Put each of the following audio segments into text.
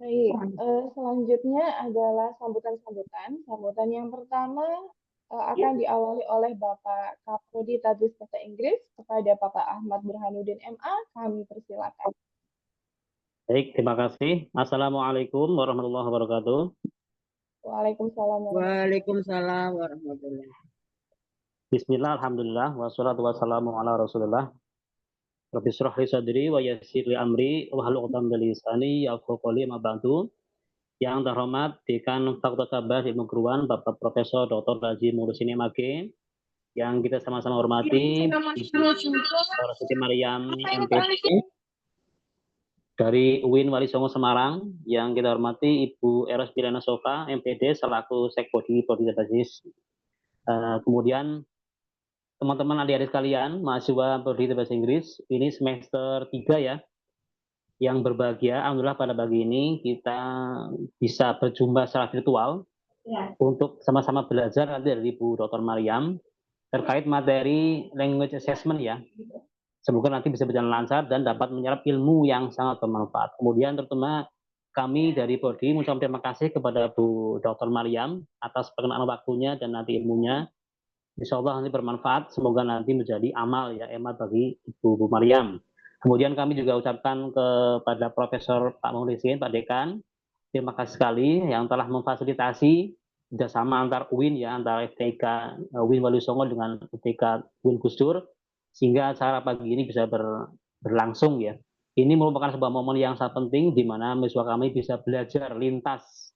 Baik, selanjutnya adalah sambutan-sambutan. Sambutan yang pertama akan diawali oleh Bapak Kaprodi Tadris Bahasa Inggris kepada Bapak Ahmad Burhanuddin MA. Kami persilakan. Baik, terima kasih. Assalamualaikum warahmatullahi wabarakatuh. Waalaikumsalam warahmatullahi Waalaikumsalam warahmatullahi wabarakatuh. Bismillah, alhamdulillah, wassalatu wassalamu ala rasulillah. Rabbi shrah li sadri wa yassir li amri wahlul 'uqdatam min lisani yafqahu qawli ma ba'du. Yang terhormat Dekan Fakultas Bahasa Ilmu Keguruan Bapak Profesor Dr. Haji Muhsin MAG, yang kita sama-sama hormati Ibu Siti Maryam MPD dari UIN Wali Songo Semarang, yang kita hormati Ibu Eros Pilana Sofa MPD selaku Sekbodi Prodi Basis. Kemudian teman-teman adik-adik sekalian, mahasiswa Prodi Bahasa Inggris, ini semester 3 ya, yang berbahagia. Alhamdulillah pada pagi ini kita bisa berjumpa secara virtual untuk sama-sama belajar nanti dari Ibu Dr. Maryam terkait materi language assessment ya. Semoga nanti bisa berjalan lancar dan dapat menyerap ilmu yang sangat bermanfaat. Kemudian terutama kami dari Prodi mengucapkan terima kasih kepada Bu Dr. Maryam atas perkenaan waktunya dan nanti ilmunya. Insya Allah nanti bermanfaat, semoga nanti menjadi amal ya, emat bagi Ibu Maryam. Kemudian kami juga ucapkan kepada Profesor Pak Muhsin, Pak Dekan, terima kasih sekali yang telah memfasilitasi kerjasama antar UIN ya, antara FTIK UIN Wali Songo dengan FTIK UIN Gus Dur, sehingga acara pagi ini bisa berlangsung ya. Ini merupakan sebuah momen yang sangat penting di mana mahasiswa kami bisa belajar lintas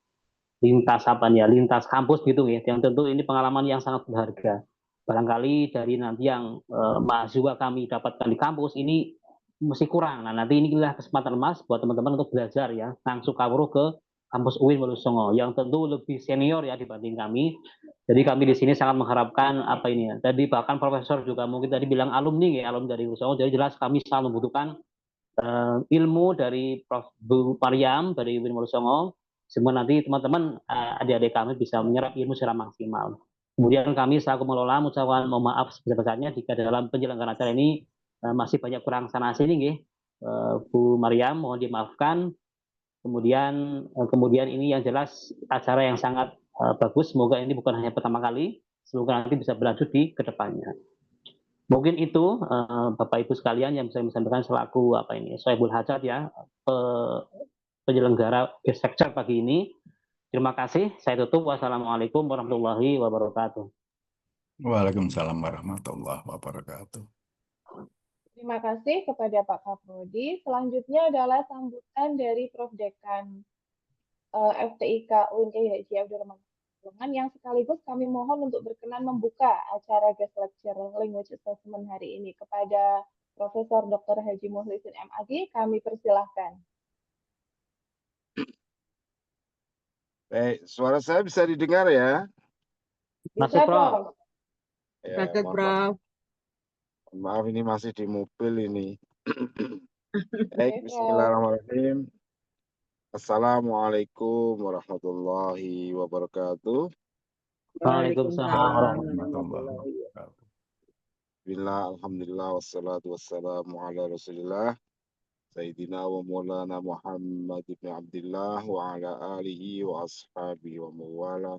kampus gitu ya, yang tentu ini pengalaman yang sangat berharga. Barangkali dari nanti yang mahasiswa kami dapatkan di kampus ini masih kurang. Nah, nanti inilah kesempatan emas buat teman-teman untuk belajar ya, langsung kawruh ke kampus UIN Wonosongo yang tentu lebih senior ya dibanding kami. Jadi kami di sini sangat mengharapkan apa ini ya. Tadi bahkan profesor juga mungkin tadi bilang alumni ya, alumni dari Wonosongo. Jadi jelas kami selalu membutuhkan ilmu dari Prof. Bu Maryam dari UIN Wonosongo. Semua nanti teman-teman adik-adik kami bisa menyerap ilmu secara maksimal. Kemudian kami selaku mengelola mengucapkan mohon maaf sebesar-besarnya jika dalam penyelenggaraan acara ini masih banyak kurang sana sini, Bu Maryam mohon dimaafkan. Kemudian ini yang jelas acara yang sangat bagus. Semoga ini bukan hanya pertama kali, semoga nanti bisa berlanjut di kedepannya. Mungkin itu Bapak Ibu sekalian yang bisa saya sampaikan selaku apa ini, Soebul Hajat ya, penyelenggara guest lecture pagi ini. Terima kasih. Saya tutup. Wassalamualaikum warahmatullahi wabarakatuh. Waalaikumsalam warahmatullahi wabarakatuh. Terima kasih kepada Pak Kaprodi. Selanjutnya adalah sambutan dari Prof. Dekan FTIK UIN Haji Abdurrahman yang sekaligus kami mohon untuk berkenan membuka acara guest lecture language assessment hari ini kepada Profesor Dr. Haji Muhsin MAG. Kami persilahkan. Baik, suara saya bisa didengar ya? Bisa, Prof. Ya, Prof. Maaf ini masih di mobil ini. Baik, bismillahirrahmanirrahim. Assalamualaikum warahmatullahi wabarakatuh. Waalaikumsalam warahmatullahi wabarakatuh. Bismillah, alhamdulillah, wassalatu wassalamu ala rasulillah. Sayyidina wa maulana Muhammad ibn Abdullah wa ala alihi wa ashabihi wa mawala.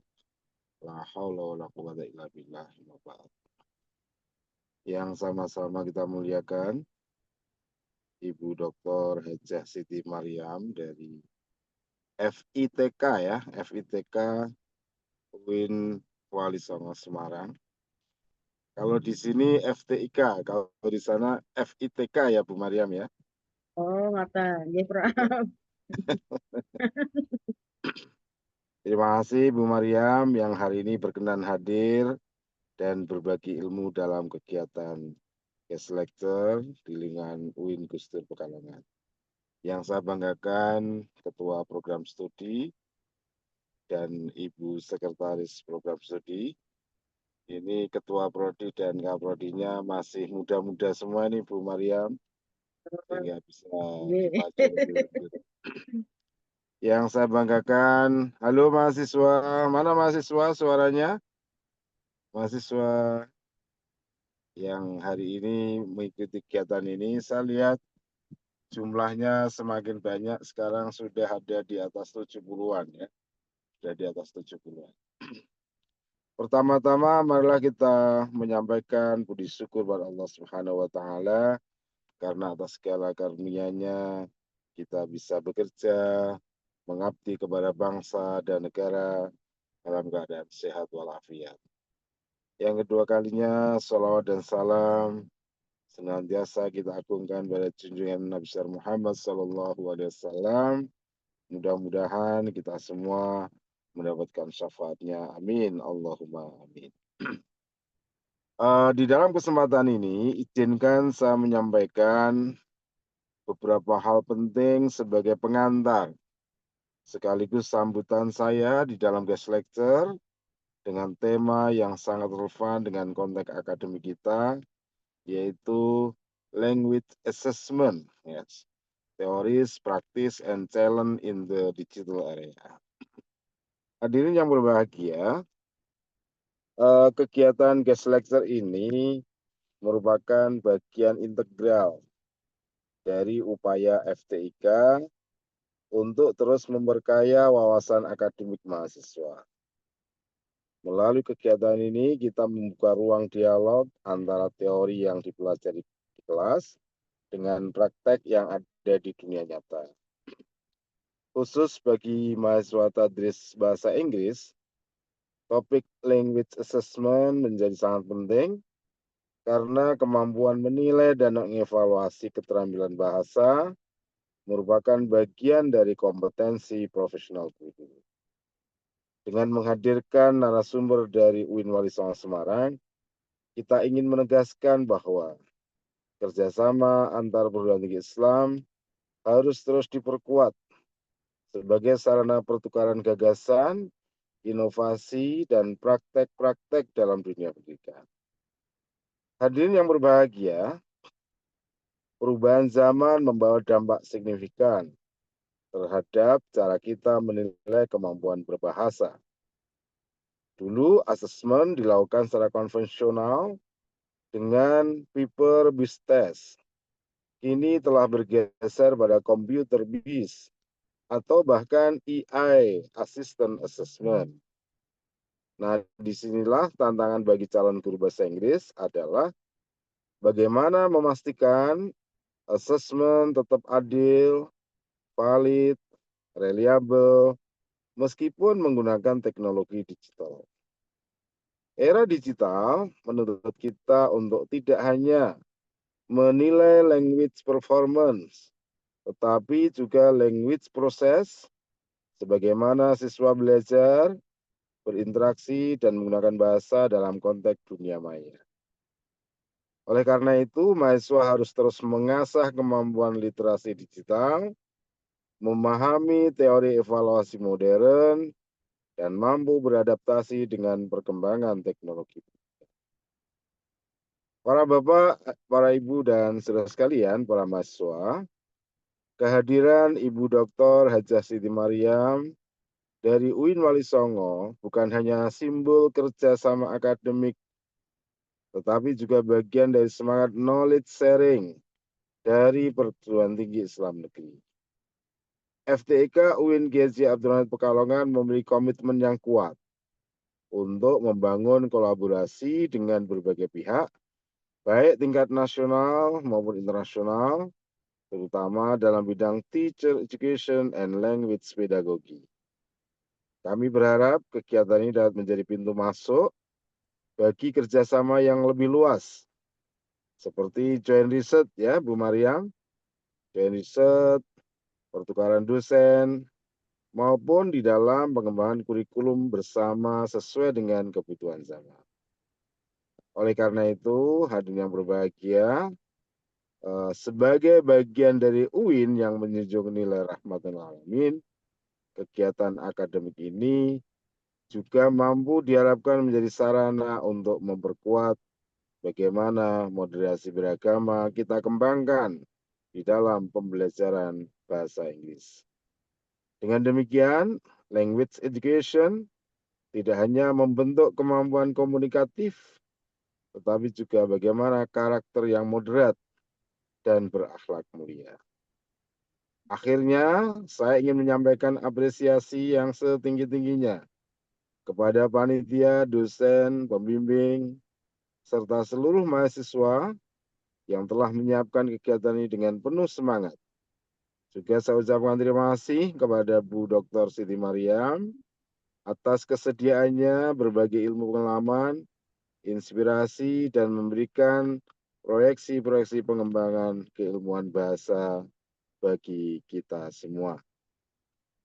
La hawla wa la quwwata illa billah. Yang sama-sama kita muliakan Ibu Dr. Hajah Siti Maryam dari FITK ya, FITK UIN Wali Songo Semarang. Kalau di sini FTIK, kalau di sana FITK ya Bu Maryam ya. Oh, mata, ya Prof. Terima kasih Bu Maryam yang hari ini berkenan hadir dan berbagi ilmu dalam kegiatan guest lecture di lingkungan UIN Gus Dur Pekalongan. Yang saya banggakan Ketua Program Studi dan Ibu Sekretaris Program Studi. Ini Ketua Prodi dan Kaprodinya masih muda-muda semua nih Bu Maryam. Sehingga bisa dibaca lebih lanjut. Yang saya banggakan, halo mahasiswa, mana mahasiswa suaranya? Mahasiswa yang hari ini mengikuti kegiatan ini, saya lihat jumlahnya semakin banyak, sekarang sudah ada di atas 70-an ya. Sudah di atas 70-an. Pertama-tama marilah kita menyampaikan puji syukur kepada Allah Subhanahu wa taala karena atas segala karunia-Nya kita bisa bekerja, mengabdi kepada bangsa dan negara dalam keadaan sehat walafiat. Yang kedua kalinya, salawat dan salam senantiasa kita agungkan pada junjungan Nabi besar Muhammad Sallallahu Alaihi Wasallam. Mudah-mudahan kita semua mendapatkan syafaatnya. Amin. Allahumma amin. Di dalam kesempatan ini, izinkan saya menyampaikan beberapa hal penting sebagai pengantar sekaligus sambutan saya di dalam guest lecture dengan tema yang sangat relevan dengan konteks akademik kita, yaitu language assessment, yes. Theories, practice, and challenge in the digital area. Hadirin yang berbahagia, kegiatan guest lecture ini merupakan bagian integral dari upaya FTIK untuk terus memperkaya wawasan akademik mahasiswa. Melalui kegiatan ini, kita membuka ruang dialog antara teori yang dipelajari di kelas dengan praktek yang ada di dunia nyata. Khusus bagi mahasiswa tadris bahasa Inggris, topik language assessment menjadi sangat penting karena kemampuan menilai dan mengevaluasi keterampilan bahasa merupakan bagian dari kompetensi profesional guru. Dengan menghadirkan narasumber dari UIN Wali Songo Semarang, kita ingin menegaskan bahwa kerjasama antar perguruan tinggi Islam harus terus diperkuat sebagai sarana pertukaran gagasan, inovasi, dan praktek-praktek dalam dunia pendidikan. Hadirin yang berbahagia, perubahan zaman membawa dampak signifikan terhadap cara kita menilai kemampuan berbahasa. Dulu asesmen dilakukan secara konvensional dengan paper-based test. Kini telah bergeser pada computer-based atau bahkan AI, Assistant Assessment. Nah, disinilah tantangan bagi calon guru bahasa Inggris adalah bagaimana memastikan asesmen tetap adil, valid, reliable, meskipun menggunakan teknologi digital. Era digital menuntut kita untuk tidak hanya menilai language performance, tetapi juga language proses, sebagaimana siswa belajar, berinteraksi, dan menggunakan bahasa dalam konteks dunia maya. Oleh karena itu, mahasiswa harus terus mengasah kemampuan literasi digital, memahami teori evaluasi modern, dan mampu beradaptasi dengan perkembangan teknologi. Para bapak, para ibu, dan saudara sekalian, para mahasiswa, kehadiran Ibu Dr. Hajah Siti Mariam dari UIN Wali Songo bukan hanya simbol kerjasama akademik, tetapi juga bagian dari semangat knowledge sharing dari perguruan tinggi Islam negeri. FTIK UIN Kiai Abdurrahman Pekalongan memiliki komitmen yang kuat untuk membangun kolaborasi dengan berbagai pihak, baik tingkat nasional maupun internasional, terutama dalam bidang teacher education and language pedagogy. Kami berharap kegiatan ini dapat menjadi pintu masuk bagi kerjasama yang lebih luas, seperti joint research ya Bu Mariam, joint research, pertukaran dosen, maupun di dalam pengembangan kurikulum bersama sesuai dengan kebutuhan zaman. Oleh karena itu, hadirin yang berbahagia, sebagai bagian dari UIN yang menjunjung nilai rahmatan alamin, kegiatan akademik ini juga mampu diharapkan menjadi sarana untuk memperkuat bagaimana moderasi beragama kita kembangkan di dalam pembelajaran bahasa Inggris. Dengan demikian, language education tidak hanya membentuk kemampuan komunikatif, tetapi juga bagaimana karakter yang moderat dan berakhlak mulia. Akhirnya, saya ingin menyampaikan apresiasi yang setinggi-tingginya kepada panitia, dosen, pembimbing, serta seluruh mahasiswa yang telah menyiapkan kegiatan ini dengan penuh semangat. Juga saya ucapkan terima kasih kepada Bu Dr. Siti Mariam atas kesediaannya berbagi ilmu pengalaman, inspirasi, dan memberikan proyeksi-proyeksi pengembangan keilmuan bahasa bagi kita semua.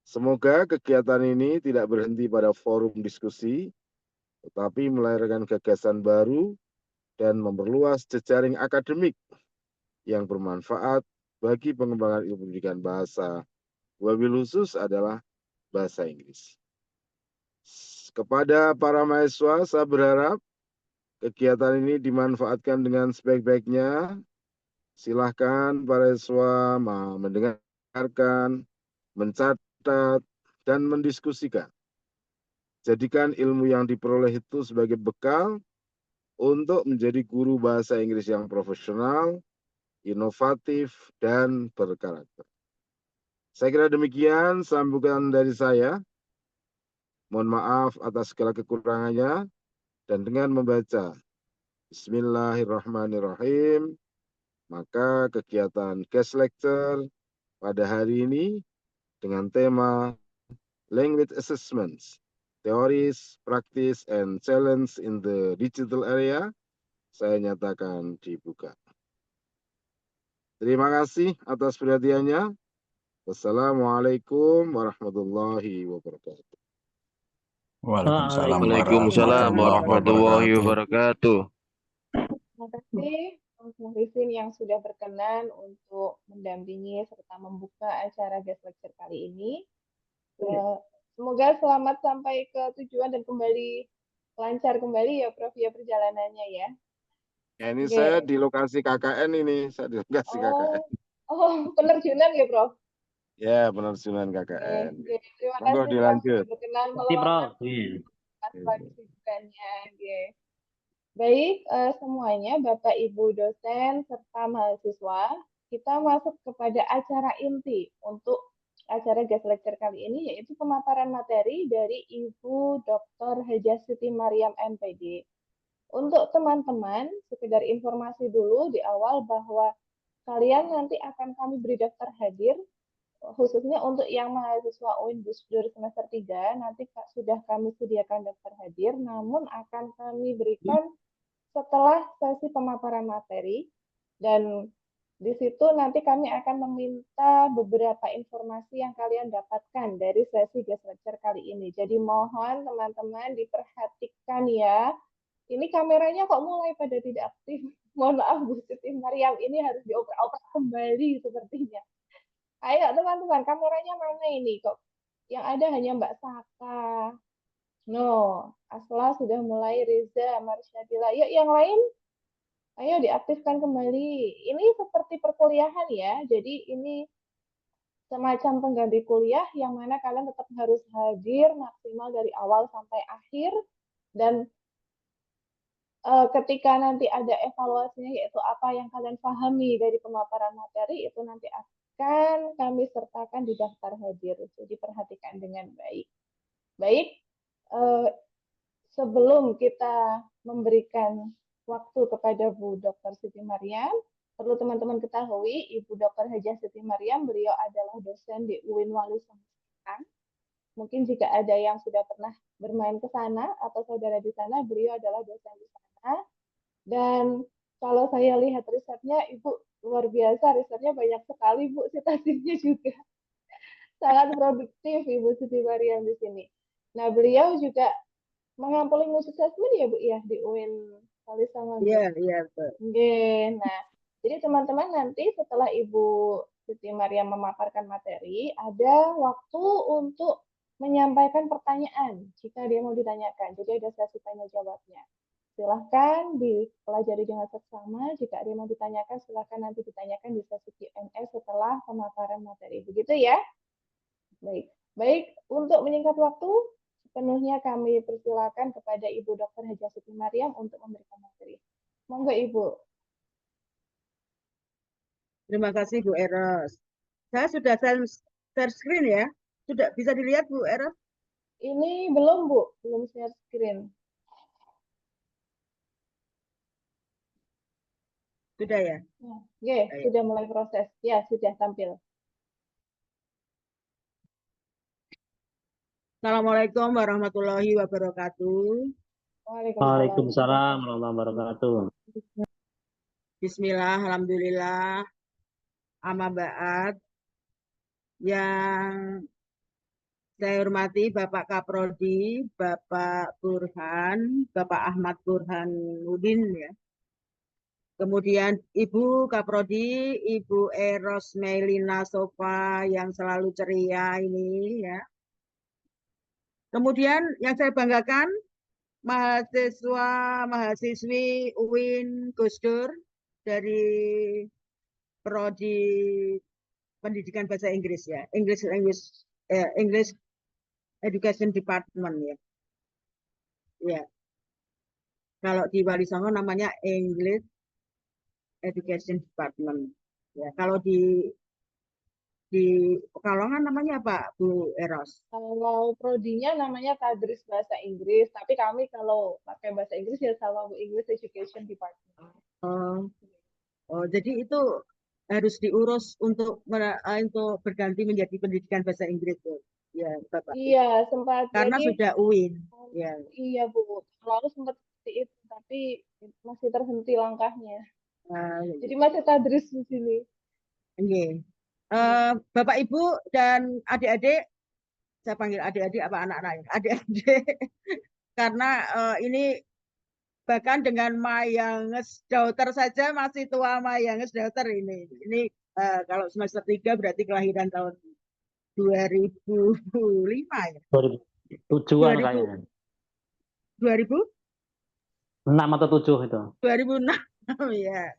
Semoga kegiatan ini tidak berhenti pada forum diskusi, tetapi melahirkan gagasan baru dan memperluas jejaring akademik yang bermanfaat bagi pengembangan ilmu pendidikan bahasa, wabil khusus adalah bahasa Inggris. Kepada para mahasiswa, saya berharap kegiatan ini dimanfaatkan dengan sebaik-baiknya. Silahkan para siswa mendengarkan, mencatat, dan mendiskusikan. Jadikan ilmu yang diperoleh itu sebagai bekal untuk menjadi guru bahasa Inggris yang profesional, inovatif, dan berkarakter. Saya kira demikian sambutan dari saya. Mohon maaf atas segala kekurangannya. Dan dengan membaca Bismillahirrahmanirrahim, maka kegiatan guest lecture pada hari ini dengan tema Language Assessments, Theories, Practice, and Challenge in the Digital Area, saya nyatakan dibuka. Terima kasih atas perhatiannya. Wassalamualaikum warahmatullahi wabarakatuh. Waalaikumsalam Waalaikumsalam warahmatullahi wabarakatuh. Terima kasih Mas Muhrisin yang sudah berkenan untuk mendampingi serta membuka acara guest lecture kali ini. Semoga selamat sampai ke tujuan dan kembali lancar kembali ya Prof ya perjalanannya ya. Ya, ini saya di lokasi KKN ini, saya di lokasi KKN. Oh, penerjunan ya Prof? Ya, penerjunan KKN. Terima Monggo kasih dilanjut. sudah berkenan Terima meluangkan kasih. kesibukannya. Baik, semuanya Bapak Ibu dosen serta mahasiswa, kita masuk kepada acara inti untuk acara guest lecture kali ini, yaitu pemaparan materi dari Ibu Dr. Hajah Siti Mariam MPD. Untuk teman-teman, sekedar informasi dulu di awal bahwa kalian nanti akan kami beri daftar hadir, khususnya untuk yang mahasiswa UIN Busdur semester 3, nanti sudah kami sediakan daftar hadir, namun akan kami berikan setelah sesi pemaparan materi, dan di situ nanti kami akan meminta beberapa informasi yang kalian dapatkan dari sesi guest lecture kali ini. Jadi mohon teman-teman diperhatikan ya. Ini kameranya kok mulai pada tidak aktif. Mohon maaf Bu Siti Mariam, ini harus dioper-oper kembali sepertinya. Ayo teman-teman, kameranya mana ini kok? Yang ada hanya Mbak Saka. No, Asla sudah mulai, Reza, Marsyadila. Yuk yang lain, ayo diaktifkan kembali. Ini seperti perkuliahan ya, jadi ini semacam pengganti kuliah yang mana kalian tetap harus hadir maksimal dari awal sampai akhir, dan ketika nanti ada evaluasinya, yaitu apa yang kalian pahami dari pemaparan materi, itu nanti akan kami sertakan di daftar hadir. Jadi perhatikan dengan baik. Baik, sebelum kita memberikan waktu kepada Bu Dr. Siti Mariam, perlu teman-teman ketahui, Ibu Dr. Hajah Siti Mariam, beliau adalah dosen di UIN Wali Songo. Mungkin jika ada yang sudah pernah bermain ke sana atau saudara di sana, beliau adalah dosen di sana. Dan kalau saya lihat risetnya, Ibu luar biasa, risetnya banyak sekali, Bu, citasinya juga. Sangat produktif Ibu Siti Mariam di sini. Nah, beliau juga mengampuni musik assessment ya Bu ya di UIN Wali Songo. Iya, betul. Nah, jadi teman-teman nanti setelah Ibu Siti Mariam memaparkan materi, ada waktu untuk menyampaikan pertanyaan jika dia mau ditanyakan. Jadi ada sesi tanya jawabnya. Silahkan dipelajari dengan seksama. Jika ada yang mau ditanyakan, silahkan nanti ditanyakan di sesi Q&A setelah pemaparan materi. Begitu ya? Baik. Untuk menyingkat waktu, sepenuhnya kami persilakan kepada Ibu Dr. Hajah Siti Mariam untuk memberikan materi. Monggo Ibu. Terima kasih Bu Eros. Saya sudah share screen ya. Sudah bisa dilihat Bu Eros? Ini belum, Bu. Belum share screen. Sudah ya? Oke, sudah mulai proses. Ya, sudah tampil. Assalamualaikum warahmatullahi wabarakatuh. Waalaikumsalam warahmatullahi wabarakatuh. Bismillah, alhamdulillah. Amma ba'd. Yang saya hormati Bapak Kaprodi, Bapak Burhan, Bapak Ahmad Burhanuddin ya. Kemudian Ibu Kaprodi, Ibu Eros Melina Sofa yang selalu ceria ini ya. Kemudian yang saya banggakan mahasiswi UIN Gus Dur dari Prodi Pendidikan Bahasa Inggris ya, English Education Department ya. Ya. Kalau di Wali Songo namanya English Education Department. Ya, kalau di Pekalongan namanya apa, Bu Eros? Kalau prodinya namanya Tadris Bahasa Inggris, tapi kami kalau pakai bahasa Inggris ya sama Bu English Education Department. Jadi itu harus diurus untuk berganti menjadi pendidikan bahasa Inggris, Bu. Ya, Bapak. Iya, sempat. Karena jadi, sudah UIN. Ya. Iya, Bu. Lalu sempat seperti itu, tapi masih terhenti langkahnya. Jadi masih Tadris di sini. Oke. Bapak Ibu dan adik-adik, saya panggil adik-adik apa anak-anak? Adik-adik, karena ini bahkan dengan Mayanges Daughter saja masih tua Mayanges Daughter ini. Ini kalau semester 3 berarti kelahiran tahun 2005 ya. 2007-an kayaknya. 2006 atau 7 itu. 2006 ya.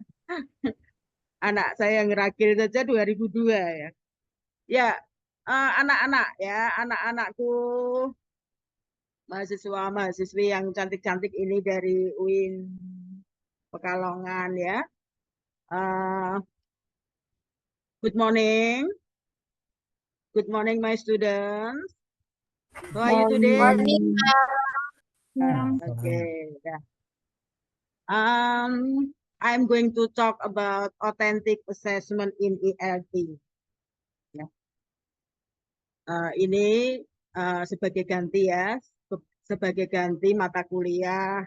Anak saya yang ngerakil saja 2002 ya. Ya, anak-anak ya, anak-anakku mahasiswa-mahasiswi yang cantik-cantik ini dari UIN Pekalongan ya. Good morning. Good morning my students. How are you today? Morning. Okay. Yeah. I'm going to talk about authentic assessment in ELT. Ya. Ini sebagai ganti ya, sebagai ganti mata kuliah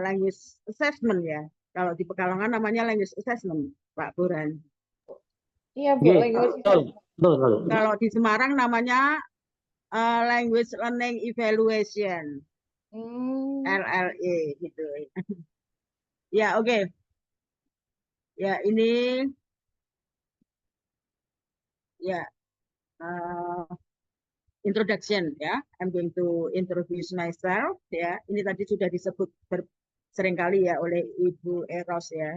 language assessment ya. Kalau di Pekalongan namanya language assessment, Pak Burhan. Iya, Bu, language assessment. Kalau di Semarang namanya language learning evaluation. LLE gitu. Ya, oke. Ya, ini ya introduction ya. I'm going to introduce myself ya. Ini tadi sudah disebut seringkali ya oleh Ibu Eros ya.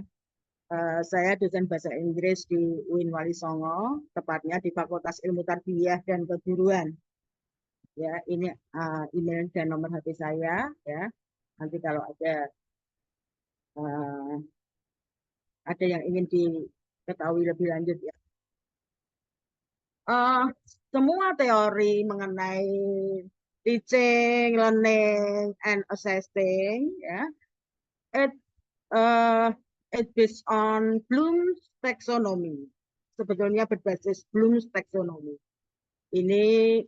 Saya dosen bahasa Inggris di UIN Wali Songo, tepatnya di Fakultas Ilmu Tarbiyah dan Keguruan. Ya, ini email dan nomor HP saya ya. Nanti kalau ada yang ingin diketahui lebih lanjut ya. Semua teori mengenai teaching, learning, and assessing ya, it based on Bloom's taxonomy. Sebetulnya berbasis Bloom's taxonomy. Ini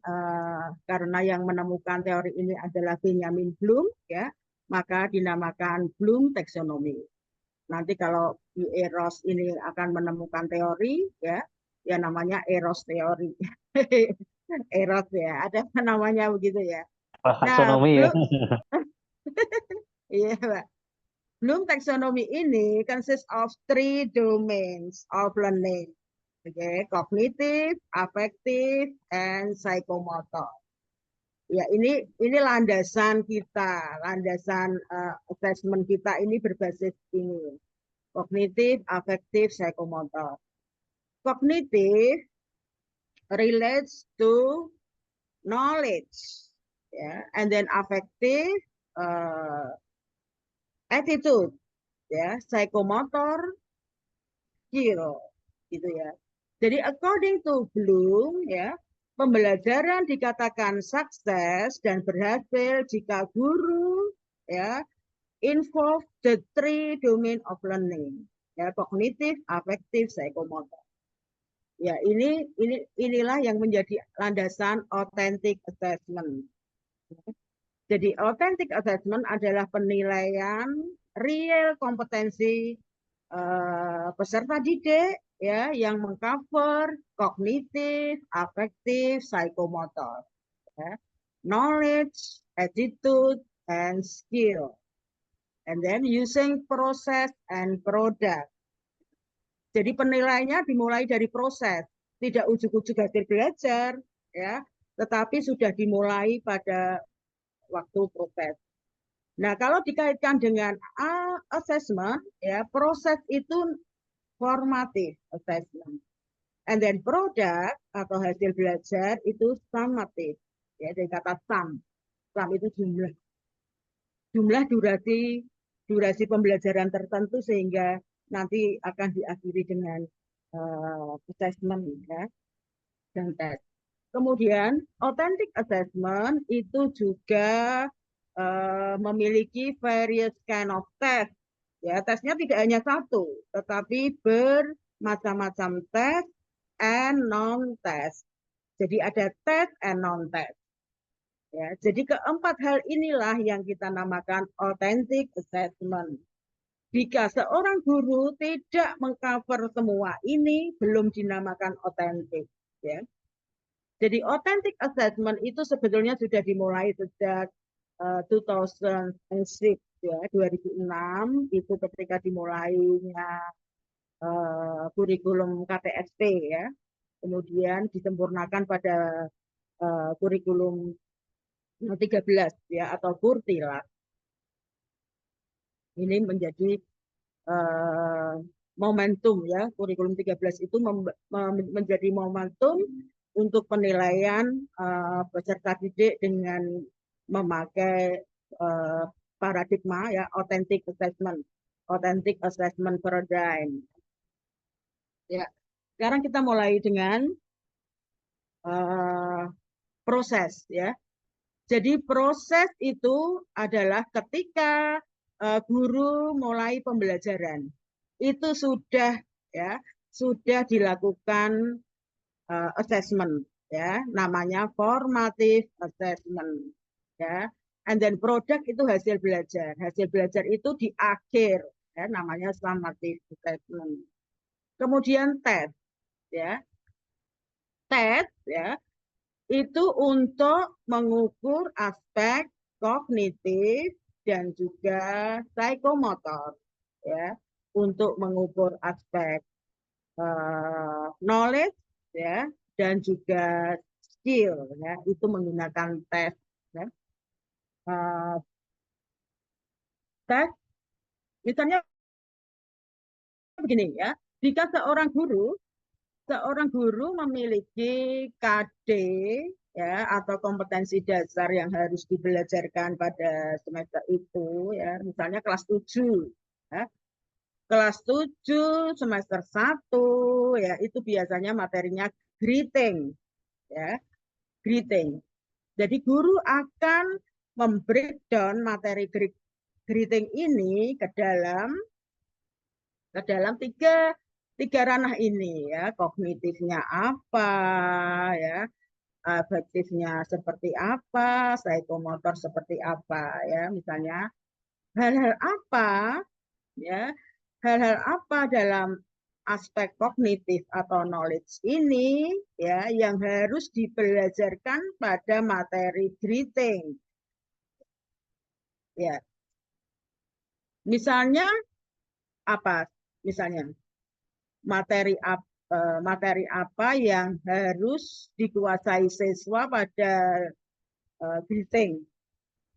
karena yang menemukan teori ini adalah Benjamin Bloom ya, maka dinamakan Bloom taxonomy. Nanti kalau di Eros ini akan menemukan teori ya namanya Eros teori. Eros ya, ada namanya begitu ya. Taksonomi ya. Iya, Pak. Bloom taxonomy ini consists of 3 domains of learning. Okay, cognitive, affective, and psychomotor. Ya, ini landasan kita, landasan assessment kita ini berbasis ini. Cognitive, affective, psychomotor. Cognitive relates to knowledge, ya, and then affective attitude, ya, psychomotor skill, gitu ya. Jadi according to Bloom, ya, pembelajaran dikatakan sukses dan berhasil jika guru, ya, involve the three domain of learning, ya, kognitif, afektif, psikomotor. Ya, inilah yang menjadi landasan authentic assessment. Jadi authentic assessment adalah penilaian real kompetensi peserta didik, ya, yang mengcover kognitif, afektif, psikomotor, ya, knowledge, attitude, and skill, and then using process and product. Jadi penilaiannya dimulai dari proses, tidak ujuk-ujuk hasil belajar, ya, tetapi sudah dimulai pada waktu proses. Nah, kalau dikaitkan dengan assessment, ya, proses itu formative assessment. And then product atau hasil belajar itu summative, ya, dari kata sum. Sum itu jumlah. Jumlah durasi pembelajaran tertentu sehingga nanti akan diakhiri dengan assessment, ya, dan tes. Kemudian authentic assessment itu juga memiliki various kind of test. Ya, tesnya tidak hanya satu, tetapi bermacam-macam tes and non-test. Jadi ada test and non-test. Ya, jadi keempat hal inilah yang kita namakan authentic assessment. Jika seorang guru tidak mengcover semua ini, belum dinamakan authentic. Ya. Jadi authentic assessment itu sebetulnya sudah dimulai sejak 2006, ya, 2006 itu ketika dimulainya kurikulum KTSP, ya, kemudian disempurnakan pada kurikulum 13, ya, atau Kurtila. Ini menjadi momentum, ya, kurikulum 13 itu menjadi momentum untuk penilaian peserta didik dengan memakai paradigma, ya, authentic assessment paradigm. Ya, sekarang kita mulai dengan proses, ya. Jadi proses itu adalah ketika guru mulai pembelajaran itu sudah, ya, sudah dilakukan assessment, ya, namanya formative assessment, ya, and then product itu hasil belajar itu di akhir, ya, namanya summative assessment. Kemudian tes, ya, itu untuk mengukur aspek kognitif dan juga psikomotor, ya, untuk mengukur aspek knowledge, ya, dan juga skill, ya, itu menggunakan tes, ya. Tes misalnya begini, ya, jika seorang guru memiliki KD, ya, atau kompetensi dasar yang harus dibelajarkan pada semester itu, ya, misalnya kelas 7, ya, kelas 7 semester 1, ya, itu biasanya materinya greeting, ya, greeting. Jadi guru akan membreakdown materi greeting ini ke dalam tiga ranah ini, ya, kognitifnya apa, ya, afektifnya seperti apa, psikomotor seperti apa, ya, misalnya hal-hal apa, ya, hal-hal apa dalam aspek kognitif atau knowledge ini, ya, yang harus dibelajarkan pada materi greeting, ya. Misalnya apa? Misalnya materi apa yang harus dikuasai siswa pada greeting,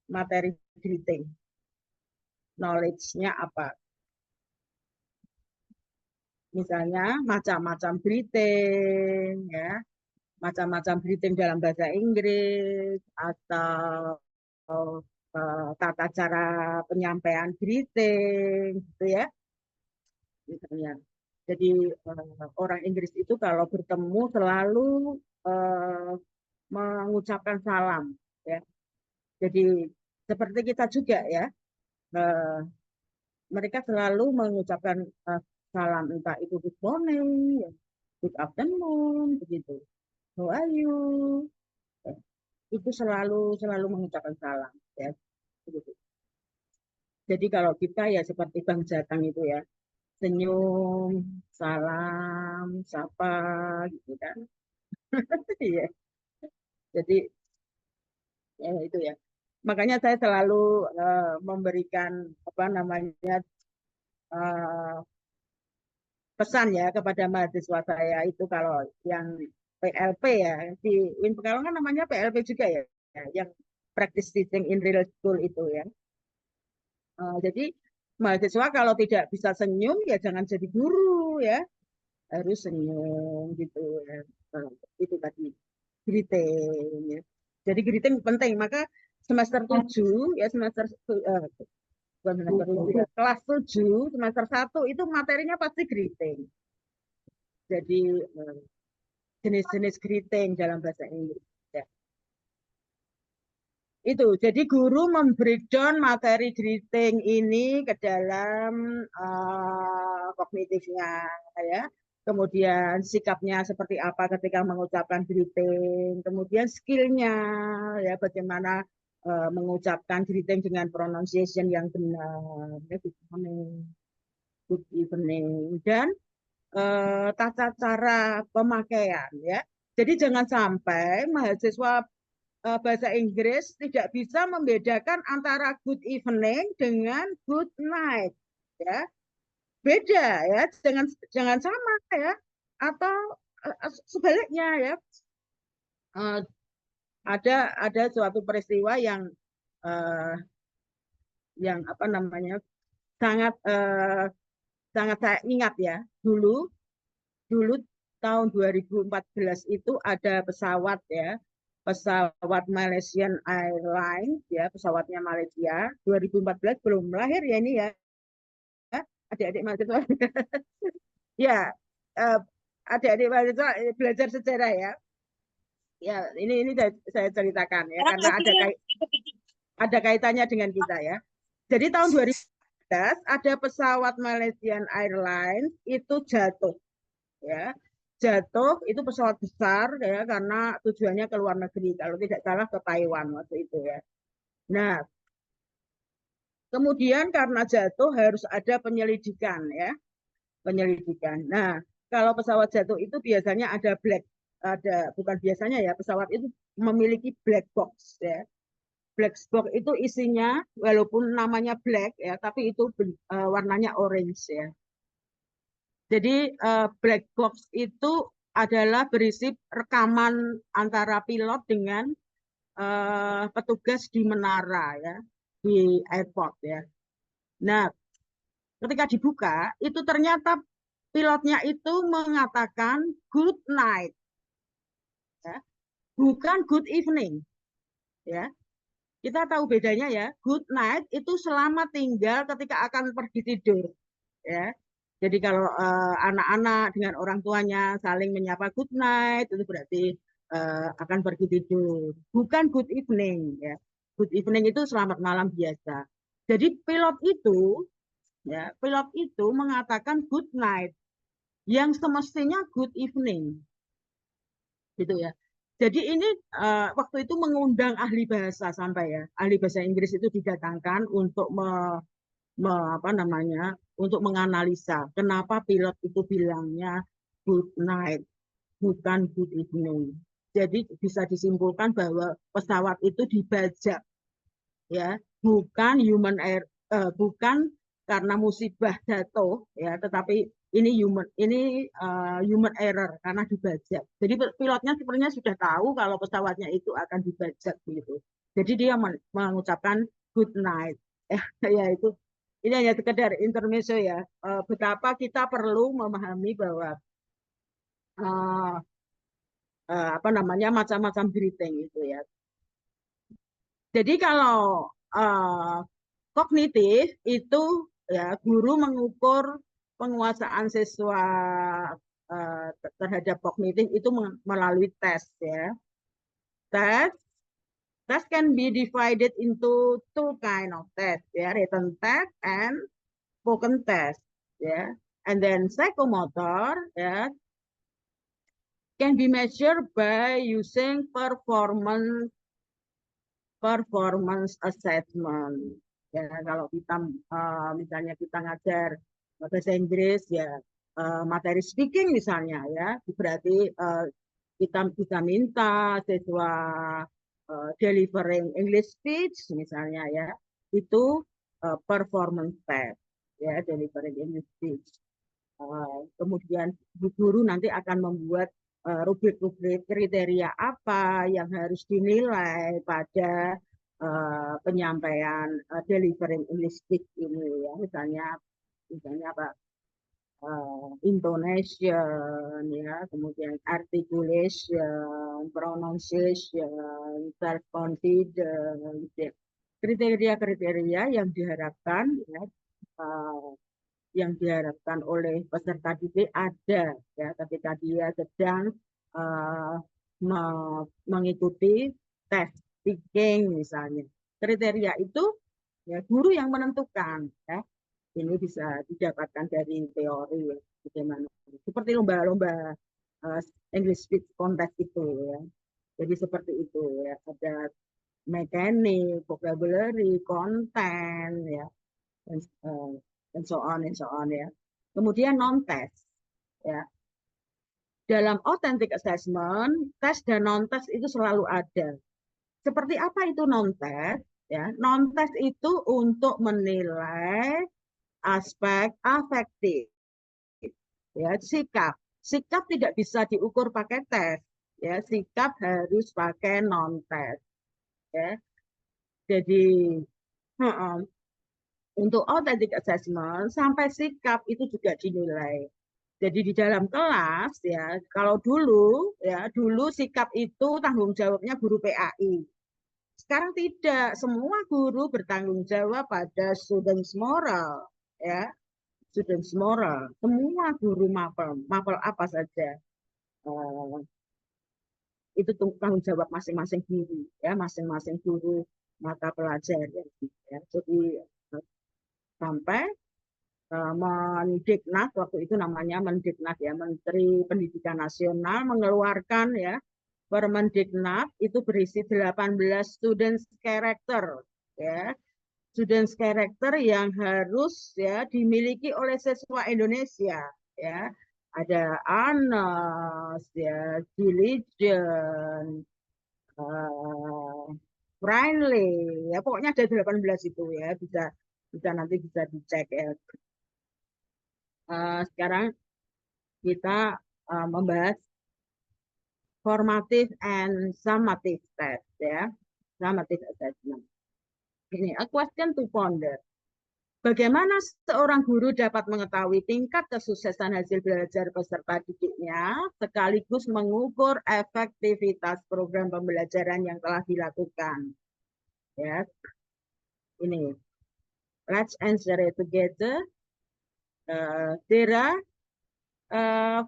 materi greeting, knowledge-nya apa? Misalnya macam-macam greeting, ya, macam-macam greeting dalam bahasa Inggris atau tata cara penyampaian greeting, gitu, ya, misalnya. Jadi orang Inggris itu kalau bertemu selalu mengucapkan salam, ya. Jadi seperti kita juga ya, mereka selalu mengucapkan salam, entah itu good morning, ya, good afternoon, begitu. How are you? Itu selalu mengucapkan salam, ya. Begitu. Jadi kalau kita ya seperti Bang Jatang itu ya, senyum, salam, sapa, gitu kan. Iya. Jadi ya itu ya. Makanya saya selalu memberikan apa namanya pesan ya kepada mahasiswa saya itu kalau yang PLP ya di UIN Pekalongan namanya PLP juga ya, yang practice teaching in real school itu ya. Jadi mahasiswa kalau tidak bisa senyum ya jangan jadi guru ya, harus senyum gitu ya. Itu tadi greeting ya. Jadi greeting penting. Maka semester 7 ya bukan semester 7 ya, kelas 7 semester 1 itu materinya pasti greeting. Jadi jenis-jenis greeting dalam bahasa Inggris. Ya. Itu, jadi guru membreakdown materi greeting ini ke dalam kognitifnya, ya. Kemudian sikapnya seperti apa ketika mengucapkan greeting, kemudian skillnya, ya bagaimana mengucapkan greeting dengan pronunciation yang benar, ya, good evening, dan tata cara pemakaian, ya. Jadi jangan sampai mahasiswa bahasa Inggris tidak bisa membedakan antara good evening dengan good night, ya. Beda ya, jangan sama ya, atau sebaliknya ya. Ada suatu peristiwa yang apa namanya sangat saya ingat ya, dulu tahun 2014 itu ada pesawat ya, pesawat Malaysian Airlines ya, pesawatnya Malaysia. 2014 belum lahir ya ini ya, adik-adik mahasiswa. Ya, adik-adik mahasiswa belajar sejarah ya. Ya, ini saya ceritakan ya, karena ada kaitannya dengan kita ya. Jadi tahun 2014 ada pesawat Malaysian Airlines itu jatuh ya. Jatuh itu pesawat besar ya, karena tujuannya ke luar negeri, kalau tidak salah ke Taiwan waktu itu ya. Nah, kemudian karena jatuh harus ada penyelidikan ya, penyelidikan. Nah, kalau pesawat jatuh itu biasanya bukan biasanya ya, pesawat itu memiliki black box ya. Black box itu isinya walaupun namanya black ya, tapi itu warnanya orange ya. Jadi black box itu adalah berisi rekaman antara pilot dengan petugas di menara ya, di airport ya. Nah, ketika dibuka itu ternyata pilotnya itu mengatakan good night, ya, bukan good evening, ya. Kita tahu bedanya ya. Good night itu selamat tinggal ketika akan pergi tidur, ya. Jadi kalau anak-anak dengan orang tuanya saling menyapa good night itu berarti akan pergi tidur. Bukan good evening ya. Good evening itu selamat malam biasa. Jadi pilot itu mengatakan good night yang semestinya good evening. Gitu ya. Jadi ini waktu itu mengundang ahli bahasa sampai ya. Ahli bahasa Inggris itu didatangkan untuk untuk menganalisa kenapa pilot itu bilangnya good night bukan good evening. Jadi bisa disimpulkan bahwa pesawat itu dibajak ya, bukan bukan karena musibah jatuh ya, tetapi ini human error karena dibajak. Jadi pilotnya sebenarnya sudah tahu kalau pesawatnya itu akan dibajak gitu. Jadi dia mengucapkan good night. Ya itu. Ini hanya sekedar intermezzo ya. Betapa kita perlu memahami bahwa macam-macam greeting itu ya. Jadi kalau kognitif itu ya guru mengukur penguasaan siswa terhadap kognitif itu melalui tes ya. Test can be divided into two kind of test ya, written test and spoken test ya. And then psychomotor ya can be measured by using performance assessment. Ya, kalau kita misalnya kita ngajar bahasa Inggris ya, materi speaking misalnya ya, berarti kita bisa minta siswa delivering English speech misalnya ya, itu performance test ya, delivering English speech. Kemudian guru nanti akan membuat rubrik-rubrik kriteria apa yang harus dinilai pada penyampaian delivering English speech ini ya, misalnya apa, intonation ya, kemudian articulation, pronunciation, self confidence ya. Kriteria-kriteria yang diharapkan ya, yang diharapkan oleh peserta didik ada ya ketika dia sedang mengikuti tes speaking misalnya. Kriteria itu ya guru yang menentukan ya. Ini bisa didapatkan dari teori ya, bagaimana. Seperti lomba-lomba English speech contest itu ya. Jadi seperti itu ya, ada mekanik, vocabulary, content ya. And so on ya. Kemudian non-test ya. Dalam authentic assessment, tes dan non-test itu selalu ada. Seperti apa itu non-test? Ya, non-test itu untuk menilai aspek afektif. Ya, sikap. Sikap tidak bisa diukur pakai tes. Ya, sikap harus pakai non-test. Ya. Jadi untuk authentic assessment sampai sikap itu juga dinilai. Jadi di dalam kelas ya, kalau dulu sikap itu tanggung jawabnya guru PAI. Sekarang tidak, semua guru bertanggung jawab pada students moral ya. Students moral, semua guru mapel apa saja. Itu tanggung jawab masing-masing guru ya, masing-masing guru mata pelajaran ya. Jadi sampai Mendiknas, waktu itu namanya Mendiknas ya, Menteri Pendidikan Nasional mengeluarkan ya Permendiknas itu berisi 18 students character ya, students character yang harus ya dimiliki oleh siswa Indonesia ya. Ada honest ya, diligent, friendly ya, pokoknya ada 18 itu ya, bisa nanti bisa dicek ya. Sekarang kita membahas formative and summative test ya, summative assessment. Ini a question to ponder. Bagaimana seorang guru dapat mengetahui tingkat kesuksesan hasil belajar peserta didiknya sekaligus mengukur efektivitas program pembelajaran yang telah dilakukan? Ya, ini. Let's answer it together. There are 4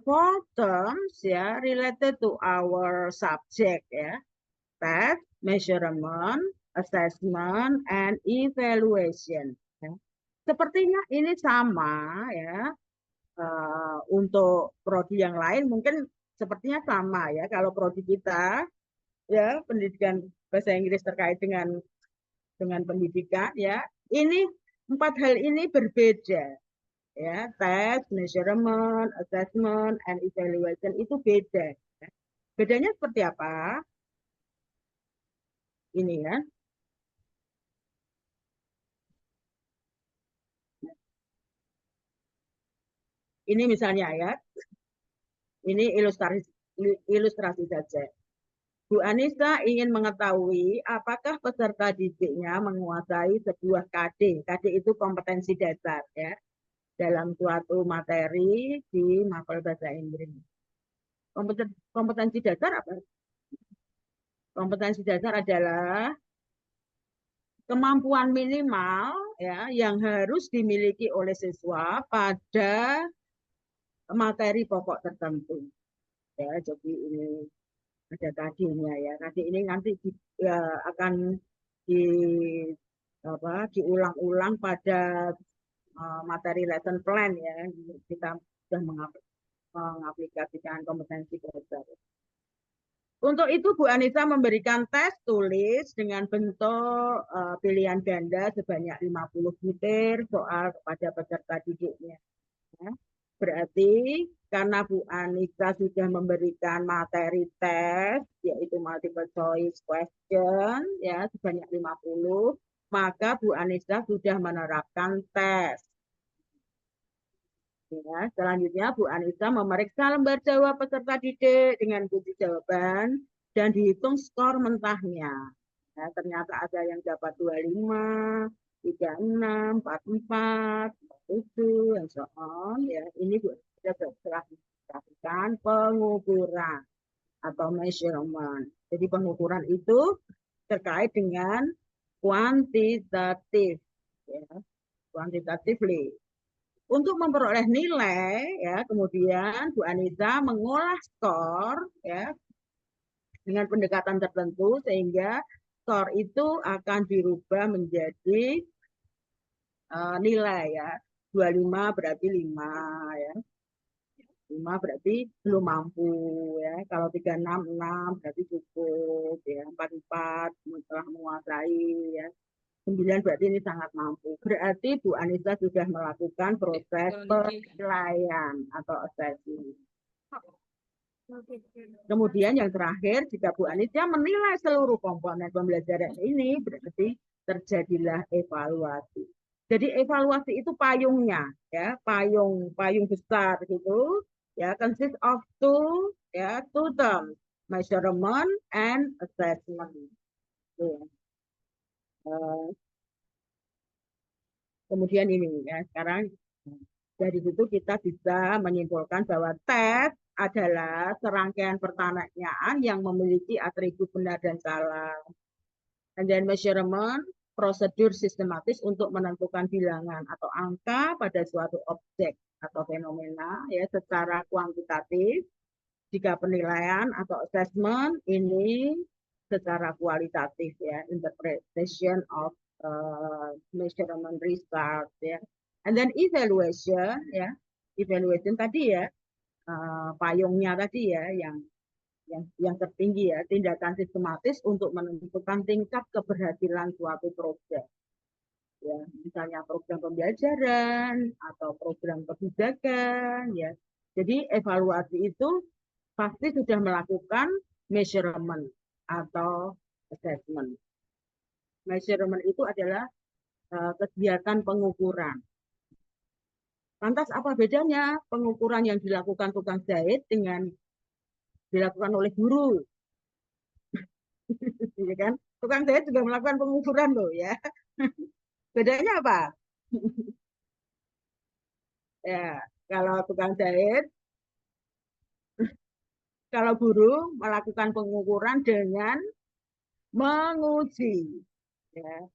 terms ya related to our subject ya, test, measurement, assessment, and evaluation. Ya. Sepertinya ini sama ya, untuk prodi yang lain mungkin sepertinya sama ya. Kalau prodi kita ya pendidikan bahasa Inggris terkait dengan pendidikan ya, ini 4 hal ini berbeda. Ya, tes, measurement, assessment, and evaluation itu beda. Bedanya seperti apa? Ini ya. Ini misalnya ya. Ini ilustrasi saja. Bu Anissa ingin mengetahui apakah peserta didiknya menguasai sebuah KD. KD itu kompetensi dasar ya, dalam suatu materi di mapel bahasa Inggris. Kompetensi dasar apa? Kompetensi dasar adalah kemampuan minimal ya yang harus dimiliki oleh siswa pada materi pokok tertentu. Ya, jadi ini ada KD-nya ya. KD ini nanti ya, akan di diulang-ulang pada materi lesson plan ya. Kita sudah mengaplikasikan kompetensi belajar. Untuk itu Bu Anissa memberikan tes tulis dengan bentuk pilihan ganda sebanyak 50 butir soal kepada peserta didiknya. Ya. Berarti karena Bu Anissa sudah memberikan materi tes yaitu multiple choice question ya sebanyak 50, maka Bu Anissa sudah menerapkan tes. Ya, selanjutnya Bu Anissa memeriksa lembar jawab peserta didik dengan kunci jawaban dan dihitung skor mentahnya. Ya, ternyata ada yang dapat 25, 36, 44, 47, dan so on. Ya, ini Bu Anissa telah melakukan pengukuran atau measurement. Jadi pengukuran itu terkait dengan kuantitatif, ya, quantitatively. Untuk memperoleh nilai, ya, kemudian Bu Anissa mengolah skor, ya, dengan pendekatan tertentu sehingga skor itu akan dirubah menjadi nilai, ya. 25 berarti 5, ya. 5 berarti belum mampu, ya. Kalau 36, 6 berarti cukup, ya. 44 telah menguasai, ya. 9 berarti ini sangat mampu. Berarti Bu Anissa sudah melakukan proses penilaian atau assessment. Kemudian yang terakhir, jika Bu Anissa menilai seluruh komponen pembelajaran ini, berarti terjadilah evaluasi. Jadi evaluasi itu payungnya, ya, payung besar gitu, ya, consist of two terms, measurement and assessment. Kemudian ini ya sekarang dari situ kita bisa menyimpulkan bahwa tes adalah serangkaian pertanyaan yang memiliki atribut benar dan salah. And then measurement, prosedur sistematis untuk menentukan bilangan atau angka pada suatu objek atau fenomena ya secara kuantitatif. Jika penilaian atau assessment ini secara kualitatif ya, interpretation of measurement result ya. And then evaluation ya, evaluation tadi ya, payungnya tadi ya yang tertinggi ya, tindakan sistematis untuk menentukan tingkat keberhasilan suatu program. Ya, misalnya program pembelajaran atau program kebijakan ya. Jadi evaluasi itu pasti sudah melakukan measurement atau assessment. Measurement itu adalah kegiatan pengukuran. Lantas apa bedanya pengukuran yang dilakukan tukang jahit dengan dilakukan oleh guru? Ya kan? Tukang jahit juga melakukan pengukuran loh ya. Bedanya apa? Ya, kalau tukang jahit, kalau guru melakukan pengukuran dengan menguji. Ya.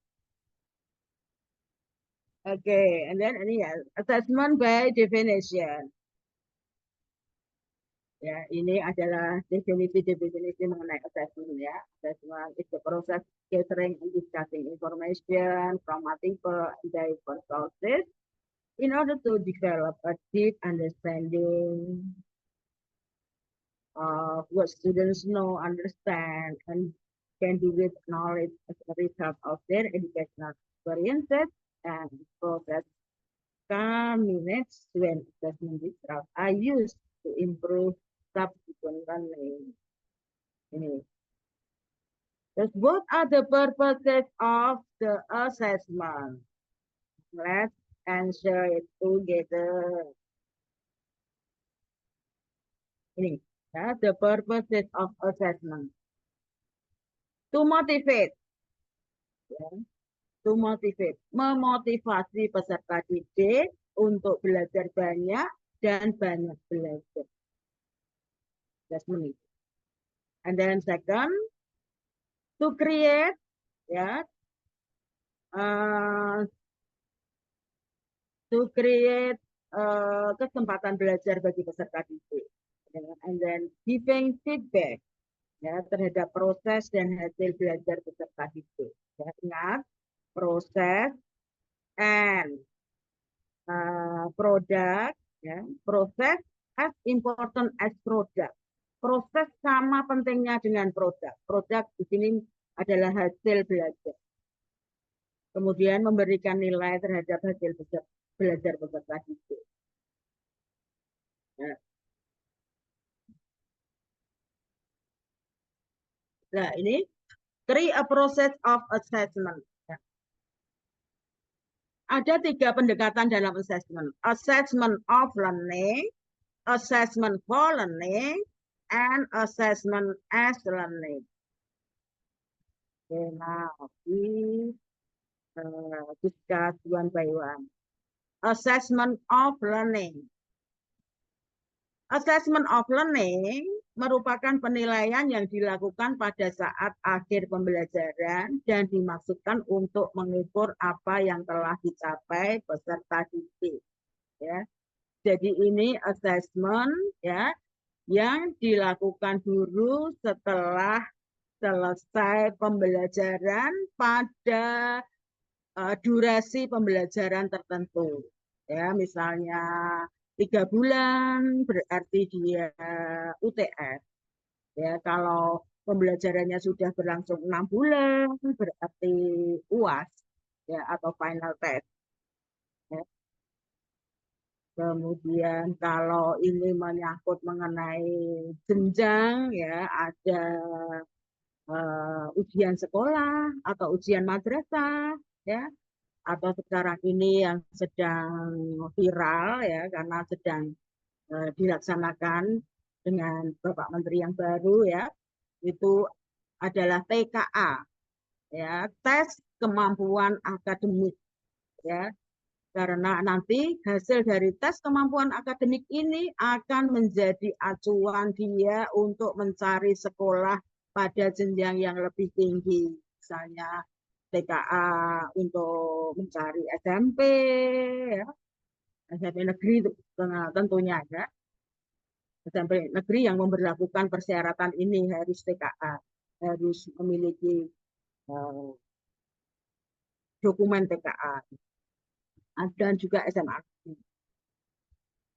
Oke, and then ini ya, assessment by definition. Ya, ini adalah definisi-definisi mengenai assessment ya. Assessment is the process gathering and discussing information from multiple and diverse sources in order to develop a deep understanding of what students know, understand, and can do with knowledge as a result of their educational experiences and process minutes when assessment results are used to improve subsequent learning. Ini. Terus, what are the purposes of the assessment? Let's answer it together. Ini, ya, the purposes of assessment. To motivate. Ya, to motivate. Memotivasi peserta didik untuk belajar banyak dan banyak belajar. Assessment. And then second, to create, ya, to create kesempatan belajar bagi peserta didik, and then giving feedback ya terhadap proses dan hasil belajar peserta didik. Ya, ingat proses and product, ya, proses as important as product. Proses sama pentingnya dengan produk. Produk di sini adalah hasil belajar. Kemudian memberikan nilai terhadap hasil belajar peserta didik. Nah, ini three a process of assessment. Ada 3 pendekatan dalam assessment. Assessment of learning, assessment for learning, and assessment as learning. Okay, now we discuss one by one. Assessment of learning. Assessment of learning merupakan penilaian yang dilakukan pada saat akhir pembelajaran dan dimaksudkan untuk mengukur apa yang telah dicapai peserta didik. Ya. Jadi ini assessment ya yang dilakukan guru setelah selesai pembelajaran pada durasi pembelajaran tertentu. Ya, misalnya 3 bulan berarti dia UTS. Ya, kalau pembelajarannya sudah berlangsung 6 bulan berarti UAS ya atau final test. Ya. Kemudian kalau ini menyangkut mengenai jenjang ya ada ujian sekolah atau ujian madrasah ya atau sekarang ini yang sedang viral ya karena sedang dilaksanakan dengan Bapak Menteri yang baru ya itu adalah TKA ya tes kemampuan akademik ya karena nanti hasil dari tes kemampuan akademik ini akan menjadi acuan dia untuk mencari sekolah pada jenjang yang lebih tinggi misalnya TKA untuk mencari SMP, ya. SMP negeri tentunya ya. SMP negeri yang memberlakukan persyaratan ini harus TKA, harus memiliki dokumen TKA. Dan juga SMA.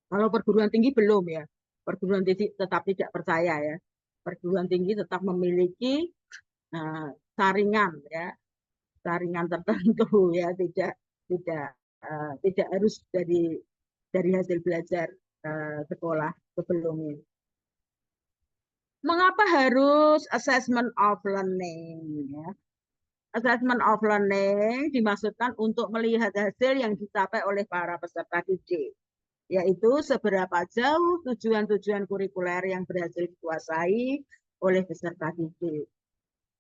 Kalau perguruan tinggi belum ya, perguruan tinggi tetap tidak percaya ya. Perguruan tinggi tetap memiliki saringan ya. Saringan tertentu ya tidak harus dari hasil belajar sekolah sebelumnya. Mengapa harus assessment of learning ya? Assessment of learning dimaksudkan untuk melihat hasil yang dicapai oleh para peserta didik, yaitu seberapa jauh tujuan-tujuan kurikuler yang berhasil dikuasai oleh peserta didik.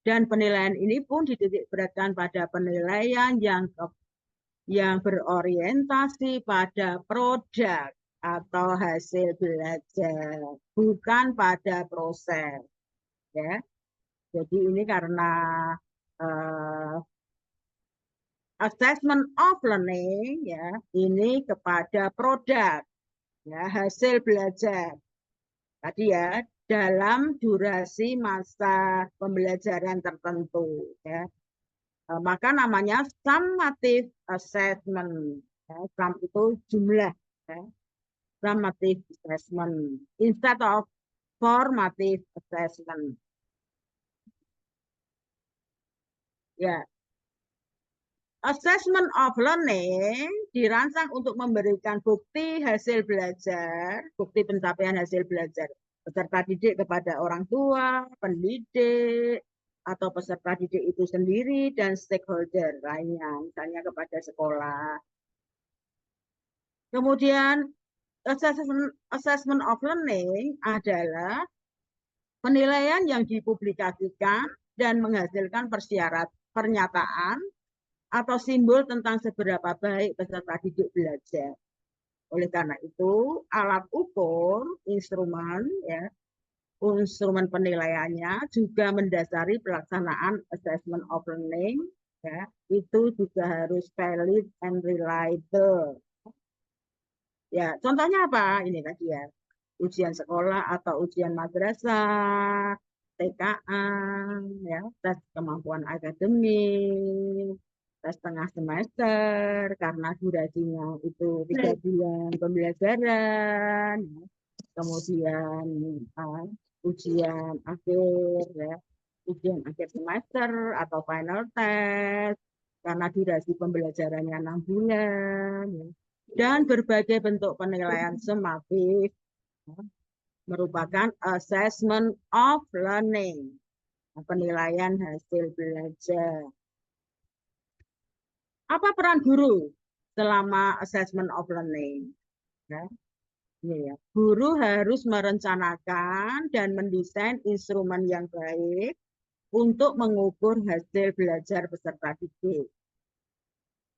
Dan penilaian ini pun dititik beratkan pada penilaian yang berorientasi pada produk atau hasil belajar, bukan pada proses. Ya, jadi ini karena assessment of learning ya ini kepada produk, ya hasil belajar. Tadi ya. Dalam durasi masa pembelajaran tertentu ya. Maka namanya summative assessment ya. Sum itu jumlah ya. Summative assessment instead of formative assessment ya. Assessment of learning dirancang untuk memberikan bukti hasil belajar, bukti pencapaian hasil belajar peserta didik kepada orang tua, pendidik, atau peserta didik itu sendiri, dan stakeholder lainnya, misalnya kepada sekolah. Kemudian, assessment of learning adalah penilaian yang dipublikasikan dan menghasilkan pernyataan atau simbol tentang seberapa baik peserta didik belajar. Oleh karena itu, alat ukur, instrumen penilaiannya juga mendasari pelaksanaan assessment of learning ya, itu juga harus valid and reliable. Ya, contohnya apa? Ini tadi ya, ujian sekolah atau ujian madrasah, TKA, ya, tes kemampuan akademik, tes tengah semester, karena durasinya itu 3 bulan pembelajaran, ya. Kemudian ujian akhir, ya, ujian akhir semester atau final test, karena durasi pembelajarannya 6 bulan, ya. Dan berbagai bentuk penilaian summatif, ya, merupakan assessment of learning, penilaian hasil belajar. Apa peran guru selama assessment of learning? Ya, ini ya. Guru harus merencanakan dan mendesain instrumen yang baik untuk mengukur hasil belajar peserta didik.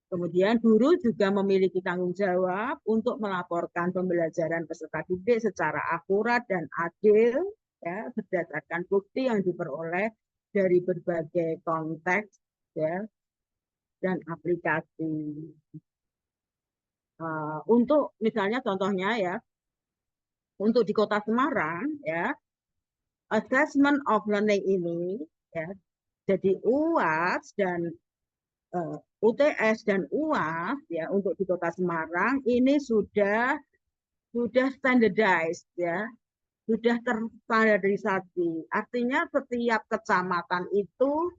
Kemudian guru juga memiliki tanggung jawab untuk melaporkan pembelajaran peserta didik secara akurat dan adil, ya, berdasarkan bukti yang diperoleh dari berbagai konteks, ya, dan aplikasi. Untuk misalnya contohnya ya, untuk di Kota Semarang, ya, assessment of learning ini, ya, jadi UAS dan UTS dan UAS, ya, untuk di Kota Semarang ini sudah standardized, ya, sudah terstandarisasi. Artinya setiap kecamatan itu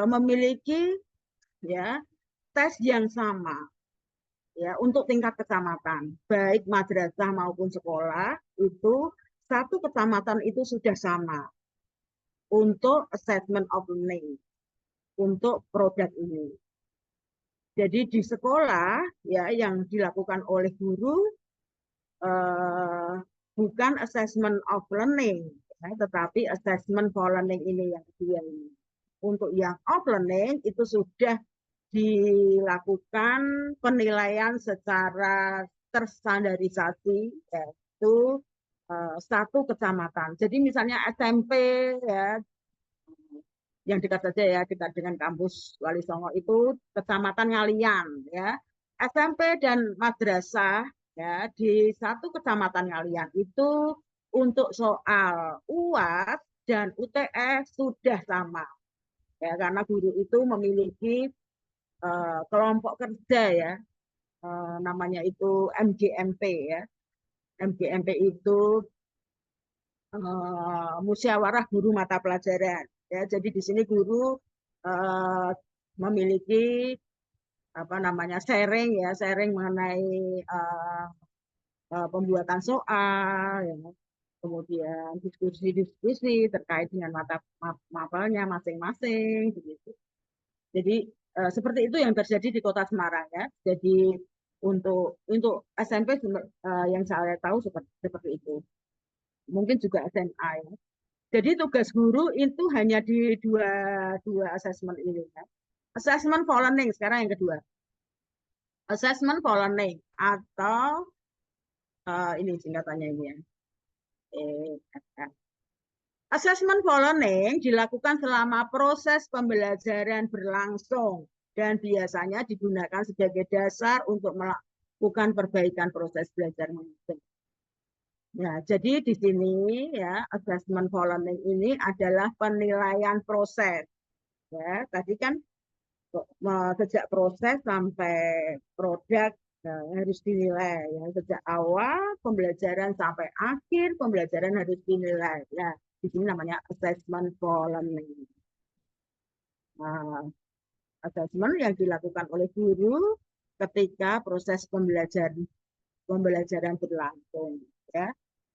memiliki, ya, tes yang sama, ya, untuk tingkat kecamatan, baik madrasah maupun sekolah, itu satu kecamatan itu sudah sama untuk assessment of learning untuk produk ini. Jadi di sekolah, ya, yang dilakukan oleh guru bukan assessment of learning, ya, tetapi assessment for learning ini yang kedua ini. Untuk yang of learning itu sudah dilakukan penilaian secara terstandarisasi, yaitu satu kecamatan. Jadi misalnya SMP, ya, yang dekat saja ya, dekat dengan kampus Wali Songo itu kecamatan Ngalian, ya. SMP dan madrasah, ya, di satu kecamatan Ngalian itu untuk soal UAS dan UTS sudah sama, ya, karena guru itu memiliki kelompok kerja, ya, namanya itu MGMP, ya. MGMP itu musyawarah guru mata pelajaran, ya. Jadi di sini guru memiliki apa namanya sharing, ya, sharing mengenai pembuatan soal, ya. Kemudian diskusi-diskusi terkait dengan mapelnya masing-masing, begitu. Jadi seperti itu yang terjadi di Kota Semarang, ya. Jadi untuk SMP yang saya tahu seperti itu. Mungkin juga SMA, ya. Jadi tugas guru itu hanya di dua assessment ini, ya. Assessment for learning sekarang yang kedua. Assessment for learning atau ini singkatannya ini, ya. Assessment for learning dilakukan selama proses pembelajaran berlangsung dan biasanya digunakan sebagai dasar untuk melakukan perbaikan proses belajar mengajar. Ya, jadi di sini, ya, assessment for learning ini adalah penilaian proses. Ya, tadi kan sejak proses sampai produk, ya, harus dinilai, ya. Sejak awal pembelajaran sampai akhir pembelajaran harus dinilai. Ya, di sini namanya assessment for learning. Nah, assessment yang dilakukan oleh guru ketika proses pembelajaran berlangsung, ya.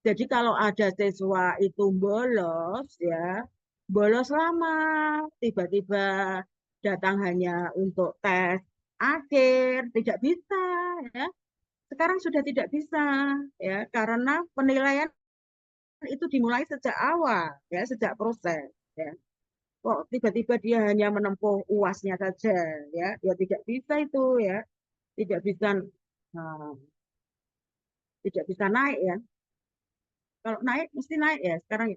Jadi kalau ada siswa itu bolos, ya, bolos lama, tiba-tiba datang hanya untuk tes akhir, tidak bisa, ya. Sekarang sudah tidak bisa, ya, karena penilaian itu dimulai sejak awal, ya, sejak proses, ya. Kok tiba-tiba dia hanya menempuh UAS-nya saja, ya, ya tidak bisa itu, ya, tidak bisa naik, ya. Kalau naik mesti naik, ya, sekarang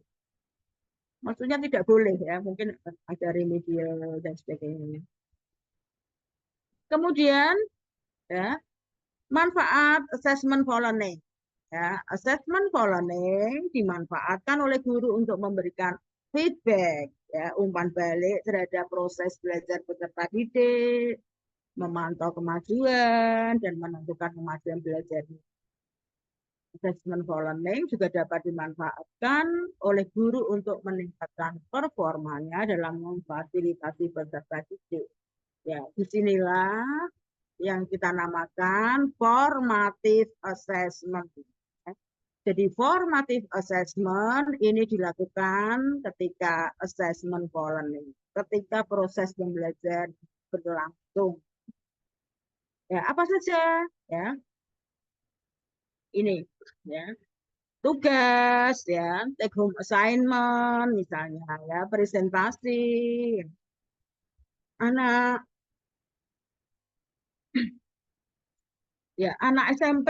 maksudnya tidak boleh, ya, mungkin ada remedial dan sebagainya. Kemudian ya, manfaat assessment for learning. Ya, assessment for learning dimanfaatkan oleh guru untuk memberikan feedback, ya, umpan balik terhadap proses belajar peserta didik, memantau kemajuan dan menentukan kemajuan belajar. Assessment for learning juga dapat dimanfaatkan oleh guru untuk meningkatkan performanya dalam memfasilitasi peserta didik. Ya, disinilah yang kita namakan formative assessment. Jadi formative assessment ini dilakukan ketika assessment for learning, ketika proses pembelajaran berlangsung. Ya, apa saja? Ya, ini, ya, tugas, ya, take home assignment, misalnya, ya, presentasi, anak. Ya, anak SMP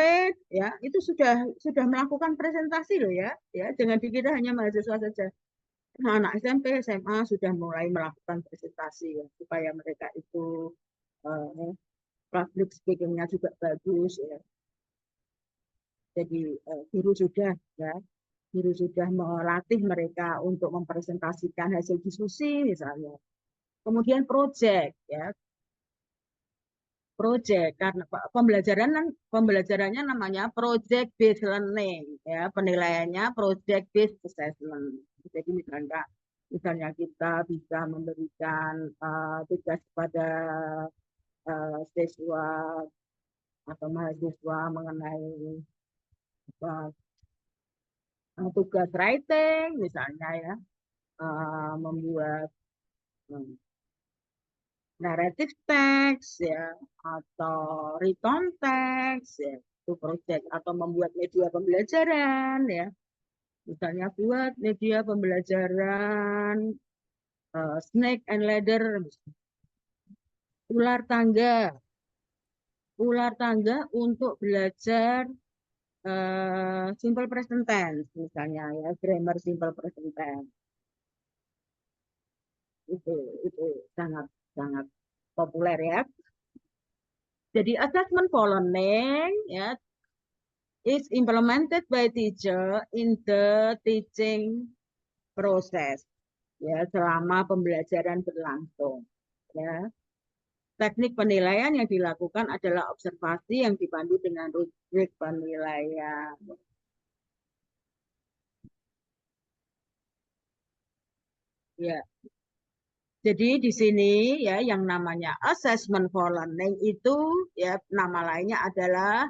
ya itu sudah melakukan presentasi loh ya, jangan dikira hanya mahasiswa saja. Nah, anak SMP, SMA sudah mulai melakukan presentasi ya, supaya mereka itu public speaking-nya juga bagus ya. Jadi guru sudah melatih mereka untuk mempresentasikan hasil diskusi misalnya. Kemudian project ya. Project karena pembelajarannya namanya project based learning ya, penilaiannya project based assessment. Jadi misalnya kita bisa memberikan tugas kepada siswa atau mahasiswa mengenai tugas writing misalnya ya, membuat narrative text ya atau written text ya, itu project, atau membuat media pembelajaran ya, misalnya buat media pembelajaran snake and ladder, ular tangga untuk belajar simple present tense misalnya ya, grammar simple present tense. Itu sangat populer ya. Jadi assessment for learning ya is implemented by teacher in the teaching process ya, selama pembelajaran berlangsung ya. Teknik penilaian yang dilakukan adalah observasi yang dipandu dengan rubrik penilaian. Ya. Jadi di sini ya yang namanya assessment for learning itu ya nama lainnya adalah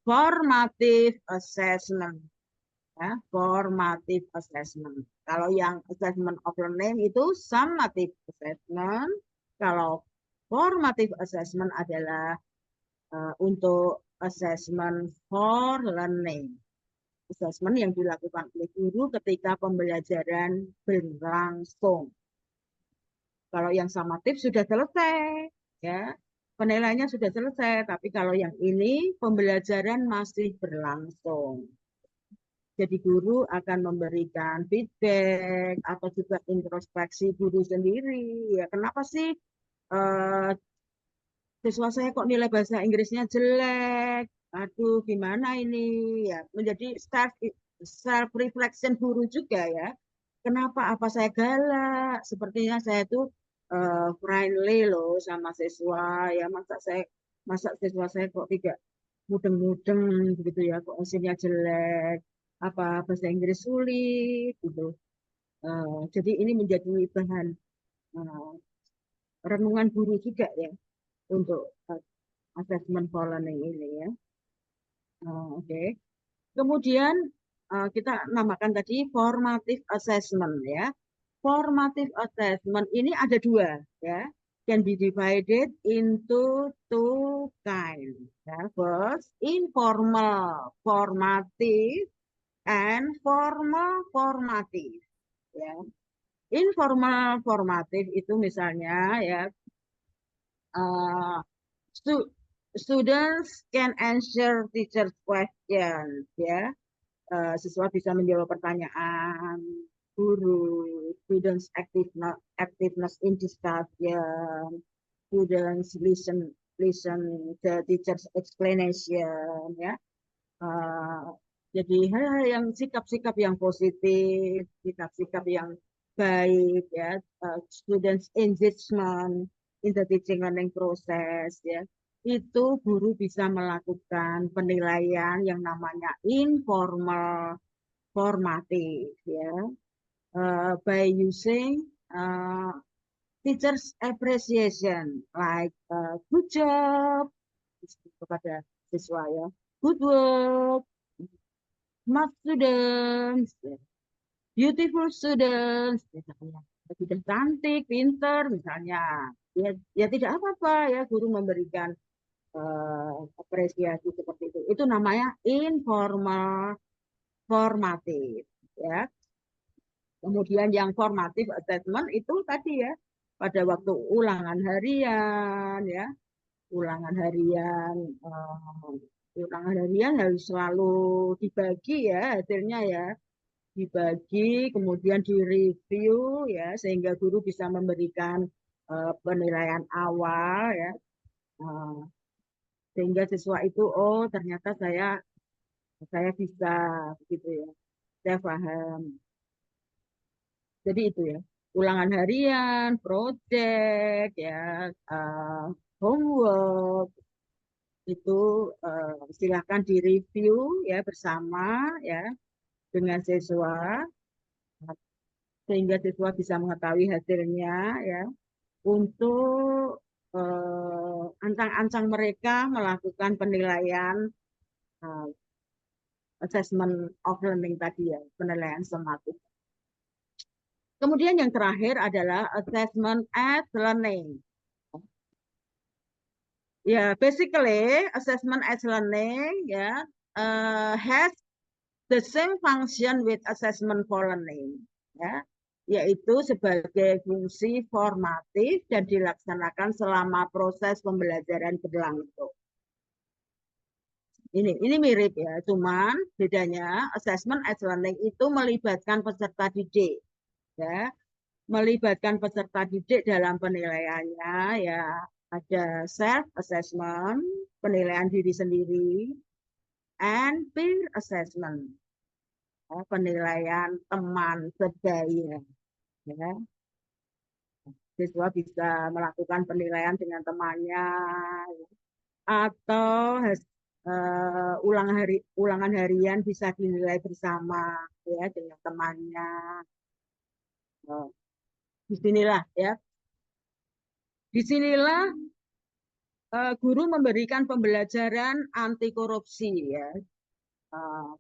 formative assessment. Ya, formative assessment. Kalau yang assessment of learning itu summative assessment. Kalau formative assessment adalah untuk assessment for learning. Assessment yang dilakukan oleh guru ketika pembelajaran berlangsung. Kalau yang summative sudah selesai, ya penilaiannya sudah selesai. Tapi kalau yang ini pembelajaran masih berlangsung. Jadi guru akan memberikan feedback atau juga introspeksi guru sendiri. Ya kenapa sih siswa saya kok nilai bahasa Inggrisnya jelek? Aduh, gimana ini? Ya menjadi self reflection guru juga ya. Kenapa? Apa saya galak? Sepertinya saya itu friendly loh sama siswa ya. Masa siswa saya kok tidak mudeng-mudeng begitu ya, kok hasilnya jelek, apa bahasa Inggris sulit gitu. Jadi ini menjadi bahan renungan guru juga ya untuk assessment for learning ini ya. Oke. Kemudian kita namakan tadi formative assessment ya. Formative assessment ini ada dua ya. Can be divided into two kinds. Ya. First, informal formative and formal formative. Ya. Informal formative itu misalnya ya, students can answer teacher's questions ya. Siswa bisa menjawab pertanyaan guru, students activeness in discussion. students listen the teacher's explanation, ya. Jadi hal-hal yang sikap-sikap yang positif, sikap-sikap yang baik, ya. Students engagement in the teaching learning process, ya. Itu guru bisa melakukan penilaian yang namanya informal formative, ya. By using teachers appreciation like good job kepada siswa, ya, good work, smart students, beautiful students, misalnya sudah cantik, pinter, misalnya, ya tidak apa-apa, ya, guru memberikan apresiasi seperti itu. Itu namanya informal formatif, ya. Kemudian yang formatif assessment itu tadi, ya, pada waktu ulangan harian, ya, ulangan harian harus selalu dibagi, ya, hasilnya, ya, dibagi, kemudian direview, ya, sehingga guru bisa memberikan penilaian awal, ya, sehingga siswa itu, oh ternyata saya bisa, gitu, ya, saya paham. Jadi itu, ya, ulangan harian, project, ya, homework, itu silakan direview, ya, bersama, ya, dengan siswa, sehingga siswa bisa mengetahui hasilnya, ya, untuk ancang-ancang mereka melakukan penilaian assessment of learning tadi, ya, penilaian somatik. Kemudian yang terakhir adalah assessment as learning. Ya, basically assessment as learning, ya, has the same function with assessment for learning, ya, yaitu sebagai fungsi formatif dan dilaksanakan selama proses pembelajaran berlangsung. Ini mirip, ya, cuman bedanya assessment as learning itu melibatkan peserta didik, ya, melibatkan peserta didik dalam penilaiannya, ya, ada self assessment, penilaian diri sendiri, and peer assessment, ya, penilaian teman sebaya, ya. Siswa bisa melakukan penilaian dengan temannya, ya, atau ulangan harian bisa dinilai bersama, ya, dengan temannya. Disinilah, ya, disinilah guru memberikan pembelajaran anti korupsi, ya,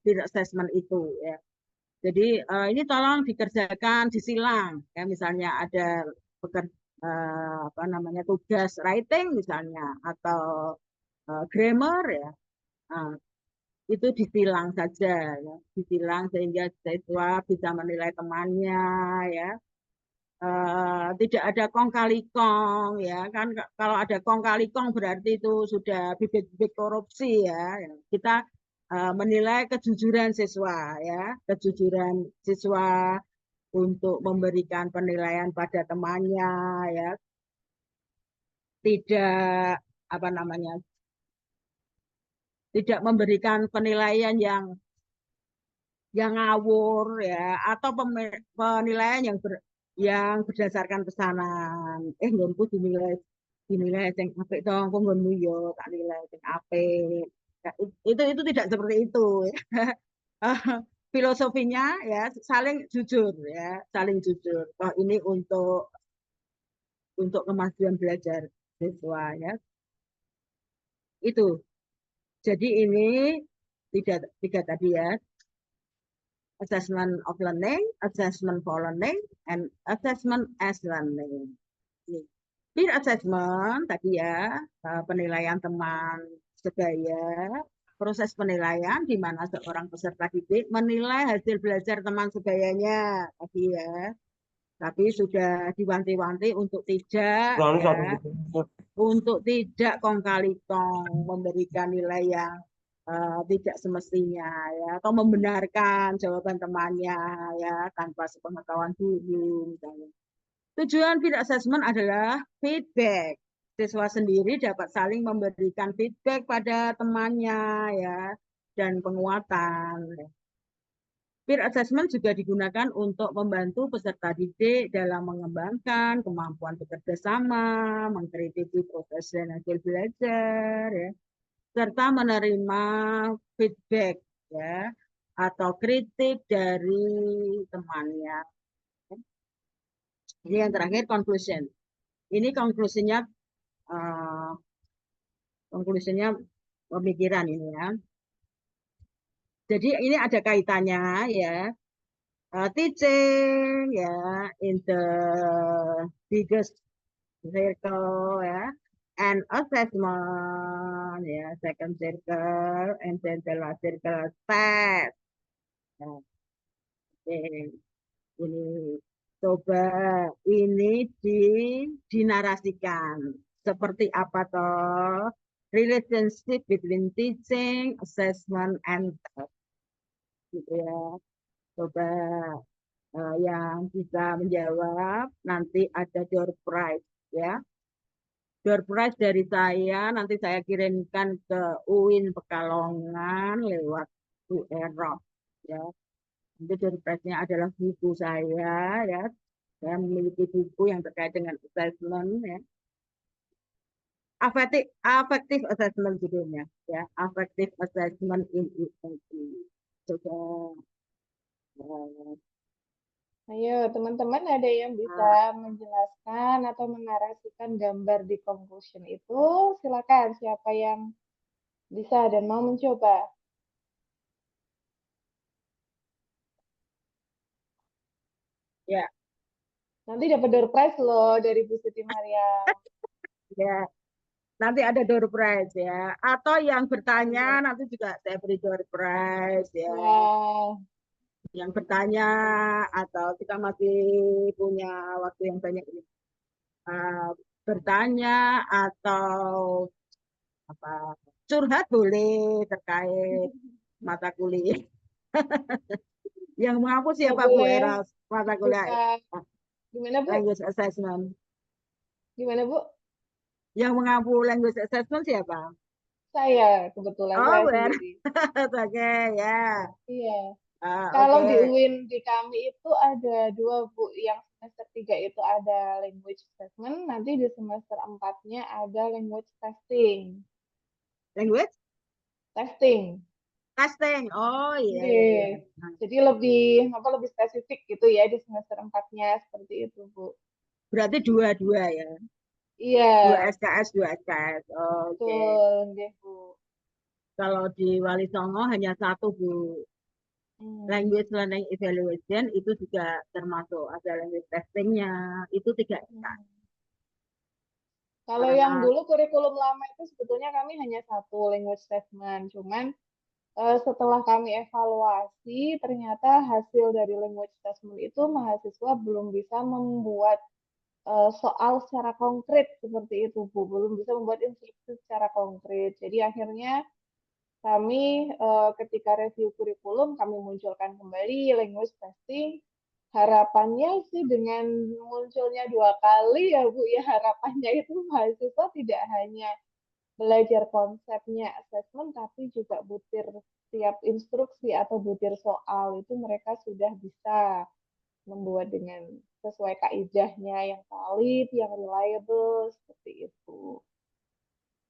peer assessment itu, ya. Jadi ini tolong dikerjakan, disilang, ya, misalnya ada tugas writing misalnya atau grammar, ya, itu disilang saja, ya, disilang sehingga siswa bisa menilai temannya, ya. Tidak ada kong kali kong, ya, kan, kalau ada kong kali kong berarti itu sudah bibit-bibit korupsi, ya. Kita menilai kejujuran siswa, ya, kejujuran siswa untuk memberikan penilaian pada temannya, ya, tidak tidak memberikan penilaian yang ngawur, ya, atau penilaian yang berdasarkan pesanan. Nggonku dinilai sing apik dong, kok nggonmu yo tak nilai sing apik. Itu tidak seperti itu, ya. Filosofinya, ya, saling jujur, ya, saling jujur. Oh, ini untuk kemajuan belajar siswa, ya. Itu. Jadi ini tiga tadi, ya. Assessment of learning, assessment for learning, and assessment as learning. Peer assessment tadi, ya, penilaian teman sebaya, proses penilaian di mana seorang peserta didik menilai hasil belajar teman sebayanya tadi, ya. Tapi sudah diwanti-wanti untuk tidak, ya, untuk tidak kong kali kong memberikan nilai yang tidak semestinya, ya, atau membenarkan jawaban temannya, ya, tanpa sepengetahuan guru, misalnya. Tujuan peer assessment adalah feedback, siswa sendiri dapat saling memberikan feedback pada temannya ya dan penguatan. Peer assessment juga digunakan untuk membantu peserta didik dalam mengembangkan kemampuan bekerja sama, mengkritisi proses dan hasil belajar, ya, serta menerima feedback ya atau kritik dari temannya. Ini yang terakhir conclusion. Ini konklusinya pemikiran ini ya. Jadi ini ada kaitannya ya. Teaching ya in the biggest circle ya, and assessment ya second circle, and then the last circle test. Nah, ini coba ini dinarasikan seperti apa toh relationship between teaching, assessment, and test gitu ya. Coba yang bisa menjawab nanti ada door prize ya. Door prize dari saya nanti saya kirimkan ke UIN Pekalongan lewat Erop ya. Nanti door prize-nya adalah buku saya ya. Saya memiliki buku yang terkait dengan assessment ya. Affective assessment judulnya ya. Affective assessment in ENT. Coba Ayo, teman-teman ada yang bisa menjelaskan atau menarasikan gambar di conclusion itu? Silakan, siapa yang bisa dan mau mencoba. ya. Nanti dapat door prize loh dari Bu Siti Maria. Ya, nanti ada door prize ya. Atau yang bertanya nanti juga saya beri door prize ya. Wow. Yang bertanya atau kita masih punya waktu yang banyak ini. Bertanya atau apa curhat boleh terkait mata kuliah. Yang mengaku siapa Bu Eros mata kuliah? Gimana Bu? Language assessment. Gimana Bu? Yang mengaku language assessment siapa? Saya kebetulan saya sendiri. Oke ya. Iya. Kalau di Okay. UIN di kami itu ada 2 Bu, yang semester 3 itu ada language assessment, nanti di semester 4-nya ada language testing. Language? Testing. Oh iya. Yeah. Jadi lebih spesifik gitu ya di semester 4-nya seperti itu Bu. Berarti dua-dua ya. Iya. 2 SKS, 2 SKS. Oh, oke. Betul, Bu. Kalau di Wali Songo hanya 1 Bu. Language learning evaluation itu juga termasuk ada language testingnya. Itu 3 SKS. Kalau yang dulu kurikulum lama itu sebetulnya kami hanya 1 language assessment, cuman setelah kami evaluasi ternyata hasil dari language assessment itu mahasiswa belum bisa membuat soal secara konkret seperti itu Bu, belum bisa membuat instruksi secara konkret. Jadi akhirnya kami ketika review kurikulum kami munculkan kembali language testing. Harapannya sih dengan munculnya 2 kali ya Bu ya, harapannya itu mahasiswa tidak hanya belajar konsepnya assessment tapi juga butir tiap instruksi atau butir soal itu mereka sudah bisa membuat dengan sesuai kaidahnya yang valid, yang reliable seperti itu.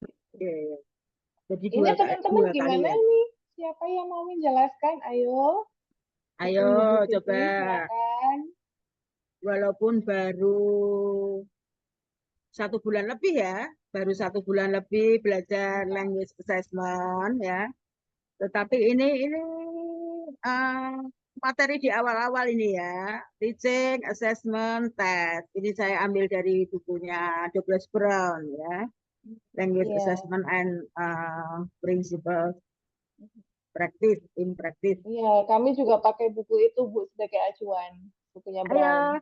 Oke. Jadi Ini teman-teman gimana ya? nih? Siapa yang mau menjelaskan? Ayo. Ayo coba. Silakan. Walaupun baru 1 bulan lebih ya, baru 1 bulan lebih belajar language assessment ya. Tetapi ini materi di awal-awal ini ya, teaching, assessment, test. Ini saya ambil dari bukunya Douglas Brown ya, language assessment and principles practice in practice. Iya, kami juga pakai buku itu Bu sebagai acuan, bukunya Brown.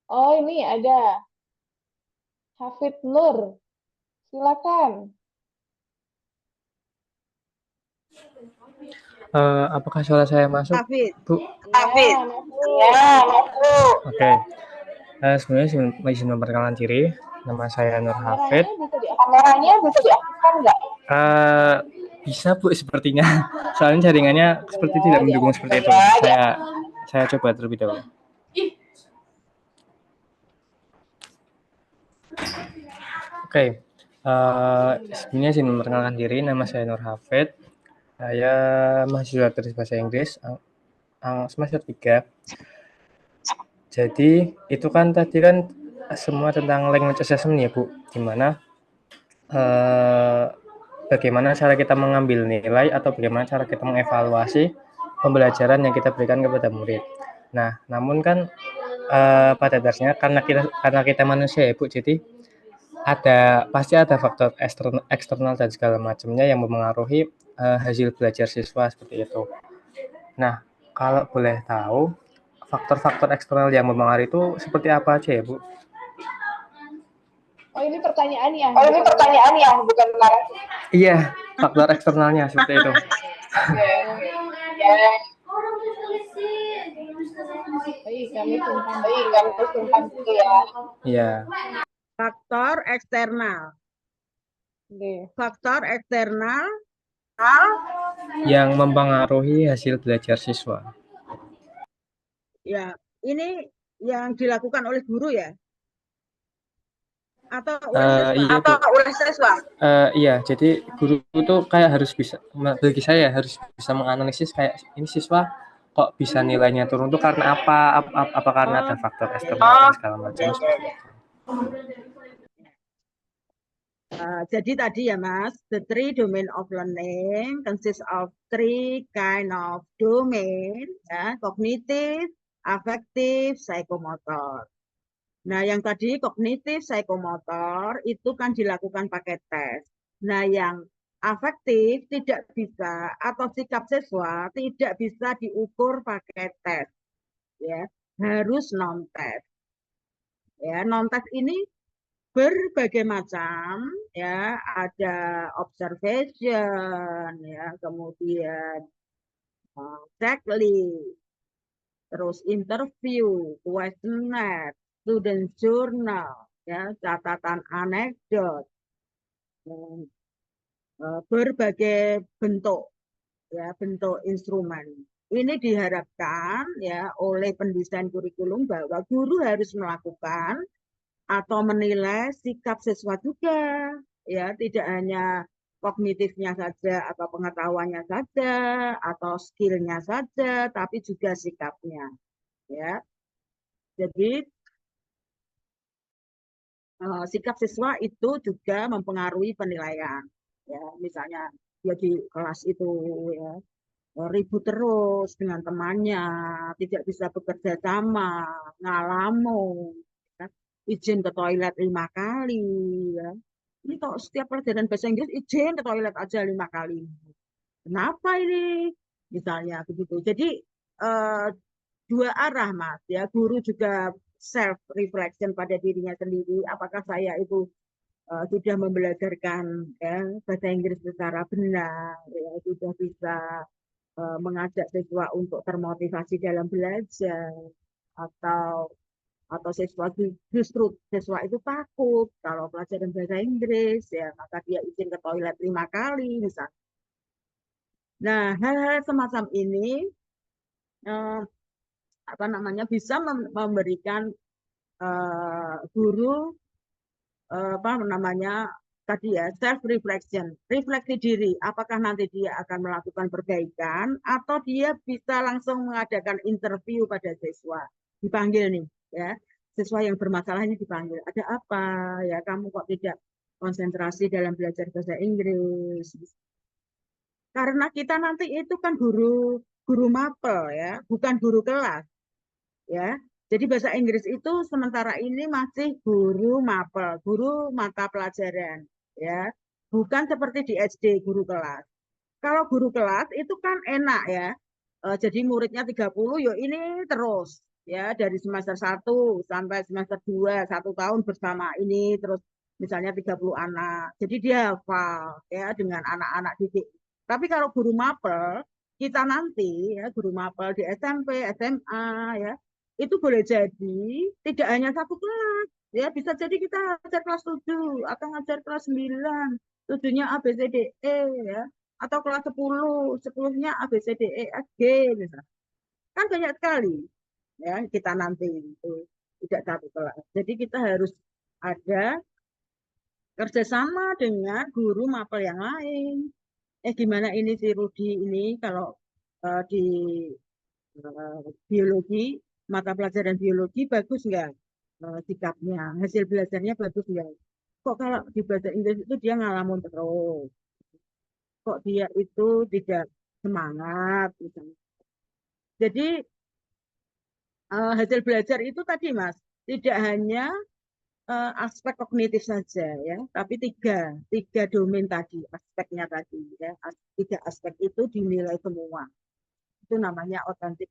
Oh ini ada Hafid Nur, silakan. Apakah suara saya masuk, Hafid. Bu? Hafid. Ya, masuk. Oke. Sebenarnya izin memperkenalkan diri, nama saya Nur Hafid. Kameranya bisa diaktifkan nggak? Bisa Bu sepertinya, soalnya jaringannya seperti tidak mendukung seperti itu. Saya coba terlebih dahulu. Oke, sebenarnya izin memperkenalkan diri, nama saya Nur Hafid. Saya mahasiswa tulis bahasa Inggris semester 3. Jadi itu kan tadi kan semua tentang language assessment ya Bu, gimana bagaimana cara kita mengambil nilai atau bagaimana cara kita mengevaluasi pembelajaran yang kita berikan kepada murid. Nah, namun kan pada dasarnya karena kita manusia ya Bu, jadi pasti ada faktor eksternal dan segala macamnya yang mempengaruhi hasil belajar siswa seperti itu. Nah, kalau boleh tahu faktor-faktor eksternal yang mempengaruhi itu seperti apa aja ya Bu? Oh, ini pertanyaan ya? Bukan narasi. Iya, faktor eksternalnya seperti itu. Baik, kami simpan dulu ya. Iya. Faktor eksternal. Faktor eksternal yang mempengaruhi hasil belajar siswa. Ya, ini yang dilakukan oleh guru ya? Atau oleh siswa? Iya, jadi guru itu kayak harus bisa, bagi saya harus bisa menganalisis kayak ini siswa kok bisa nilainya turun tuh karena apa karena ada faktor eksternal dan segala macam seperti itu. Jadi tadi ya Mas, the three domain of learning consists of three kind of domain, ya, kognitif, afektif, psikomotor. Nah, yang tadi kognitif, psikomotor itu kan dilakukan pakai tes. Nah, yang afektif tidak bisa atau sikap siswa tidak bisa diukur pakai tes, ya, harus non tes. Ya, non tes ini berbagai macam, ya, ada observation, ya, kemudian checklist, terus interview, questionnaire, student journal, ya, catatan anekdot, berbagai bentuk, ya, bentuk instrumen. Ini diharapkan ya oleh pendesain kurikulum bahwa guru harus melakukan atau menilai sikap siswa juga, ya, tidak hanya kognitifnya saja atau pengetahuannya saja atau skillnya saja, tapi juga sikapnya, ya. Jadi sikap siswa itu juga mempengaruhi penilaian, ya, misalnya dia di kelas itu ya ribut terus dengan temannya, tidak bisa bekerja sama, ngalamun, ya, izin ke toilet 5 kali, ya. Ini kok setiap pelajaran bahasa Inggris izin ke toilet aja 5 kali. Kenapa ini? Misalnya begitu. Jadi dua arah Mas, ya, guru juga self reflection pada dirinya sendiri, apakah saya itu sudah membelajarkan ya bahasa Inggris secara benar, ya, sudah bisa mengajak siswa untuk termotivasi dalam belajar, atau siswa justru siswa itu takut kalau pelajaran bahasa Inggris, ya, maka dia izin ke toilet 5 kali misalnya. Nah, hal-hal semacam ini bisa memberikan guru tadi ya self reflection, refleksi diri, apakah nanti dia akan melakukan perbaikan atau dia bisa langsung mengadakan interview pada siswa, dipanggil nih, ya, siswa yang bermasalah ini dipanggil, ada apa ya, kamu kok tidak konsentrasi dalam belajar bahasa Inggris, karena kita nanti itu kan guru mapel, ya, bukan guru kelas, ya. Jadi bahasa Inggris itu sementara ini masih guru mapel, guru mata pelajaran, ya, bukan seperti di SD guru kelas. Kalau guru kelas itu kan enak ya, jadi muridnya 30, ya ini terus, ya, dari semester 1 sampai semester 2, 1 tahun bersama ini, terus misalnya 30 anak, jadi dia hafal ya dengan anak-anak didik. Tapi kalau guru mapel, kita nanti ya guru mapel di SMP, SMA, ya, itu boleh jadi tidak hanya satu kelas, ya bisa jadi kita ngajar kelas 7 atau ngajar kelas 9, 7-nya A, B, C, D, E, ya, atau kelas 10, 10-nya A, B, C, D, E, F, G, misalnya. Kan banyak sekali, ya, kita nanti itu tidak satu kelas. Jadi kita harus ada kerjasama dengan guru mapel yang lain. Gimana ini si Rudi ini kalau di biologi, mata pelajaran biologi bagus nggak sikapnya, hasil belajarnya bagus nggak? Kok kalau di bahasa Inggris itu dia ngalamun terus? Kok dia itu tidak semangat misalnya. Jadi hasil belajar itu tadi Mas, tidak hanya aspek kognitif saja ya, tapi tiga domain tadi, aspeknya tadi ya, tiga aspek itu dinilai semua. Itu namanya otentik.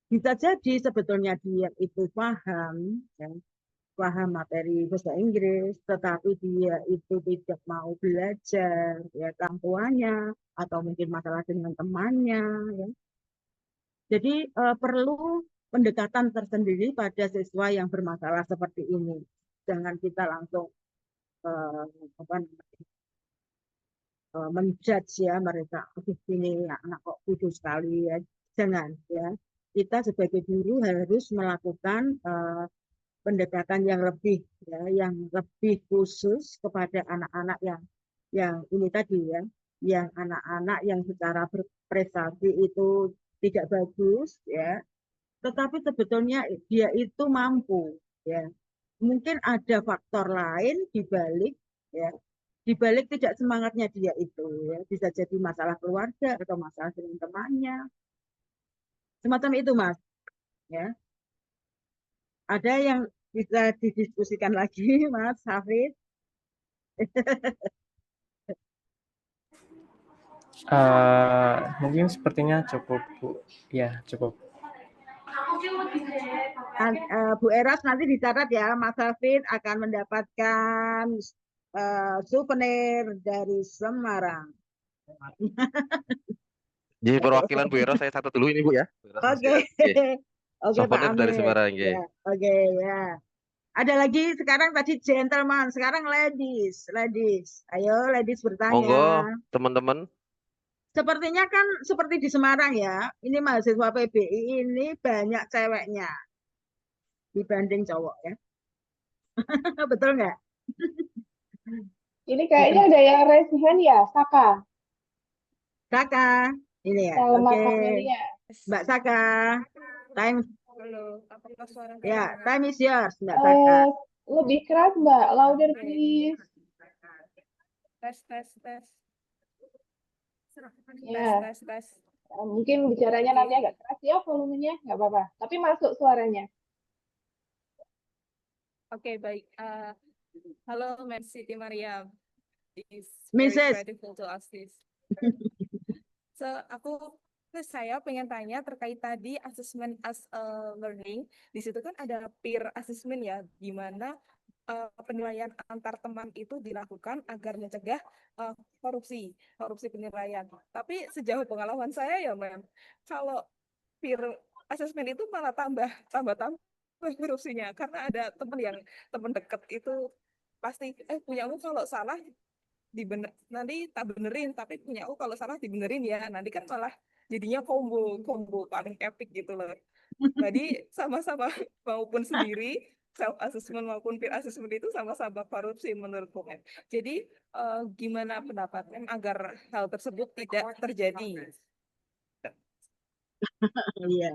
Bisa jadi sebetulnya dia itu paham, ya, paham materi bahasa Inggris, tetapi dia itu tidak mau belajar, ya, orang tuanya, atau mungkin masalah dengan temannya, ya. Jadi perlu pendekatan tersendiri pada siswa yang bermasalah seperti ini. Jangan kita langsung menjudge ya mereka, ini anak kok bodoh sekali ya. Jangan ya. Kita sebagai guru harus melakukan pendekatan yang lebih ya, yang lebih khusus kepada anak-anak yang ini tadi ya, yang anak-anak yang secara berprestasi itu tidak bagus ya, tetapi sebetulnya dia itu mampu ya. Mungkin ada faktor lain di balik ya, di balik tidak semangatnya dia itu ya, bisa jadi masalah keluarga atau masalah dengan temannya, semacam itu Mas ya. Ada yang bisa didiskusikan lagi Mas Hafid? Mungkin sepertinya cukup Bu. Ya, cukup. Bu Eros nanti dicatat ya, Mas Hafid akan mendapatkan souvenir dari Semarang. Jadi perwakilan Bu Eros saya satu dulu ini Bu ya. Oke. Oke Pak Souvenir dari Amir. Semarang ya. Oke ya. Ada lagi sekarang tadi gentleman, sekarang ladies. Ayo ladies bertanya. Monggo teman-teman. Sepertinya kan seperti di Semarang ya, ini mahasiswa PBI ini banyak ceweknya dibanding cowok ya. Betul nggak? Ini kayaknya ada yang raise hand ya, Saka. Saka, ini ya. Selamat Oke. Amelia. Mbak Saka, time. Halo, apakah suara Ya, time is yours, Mbak Saka. Lebih keras, Mbak. Louder, please. Tes. Ya. Tes. Mungkin bicaranya nanti agak keras ya volumenya, nggak apa-apa. Tapi masuk suaranya. Oke, baik. Halo, Mbak Siti Mariam. It's Mrs. very grateful to ask this. So, saya pengen tanya terkait tadi assessment as a learning. Di situ kan ada peer assessment ya, gimana penilaian antar teman itu dilakukan agar mencegah korupsi penilaian. Tapi sejauh pengalaman saya ya, Mem, kalau peer assessment itu malah tambah korupsinya, karena ada teman dekat itu pasti punyamu kalau salah nanti tak benerin, tapi punyamu kalau salah dibenerin ya, nanti kan malah jadinya combo paling epic gitu loh. Jadi sama-sama maupun sendiri self assessment maupun peer assessment itu sama-sama korupsi menurutku. Jadi gimana pendapatnya agar hal tersebut tidak terjadi? Iya.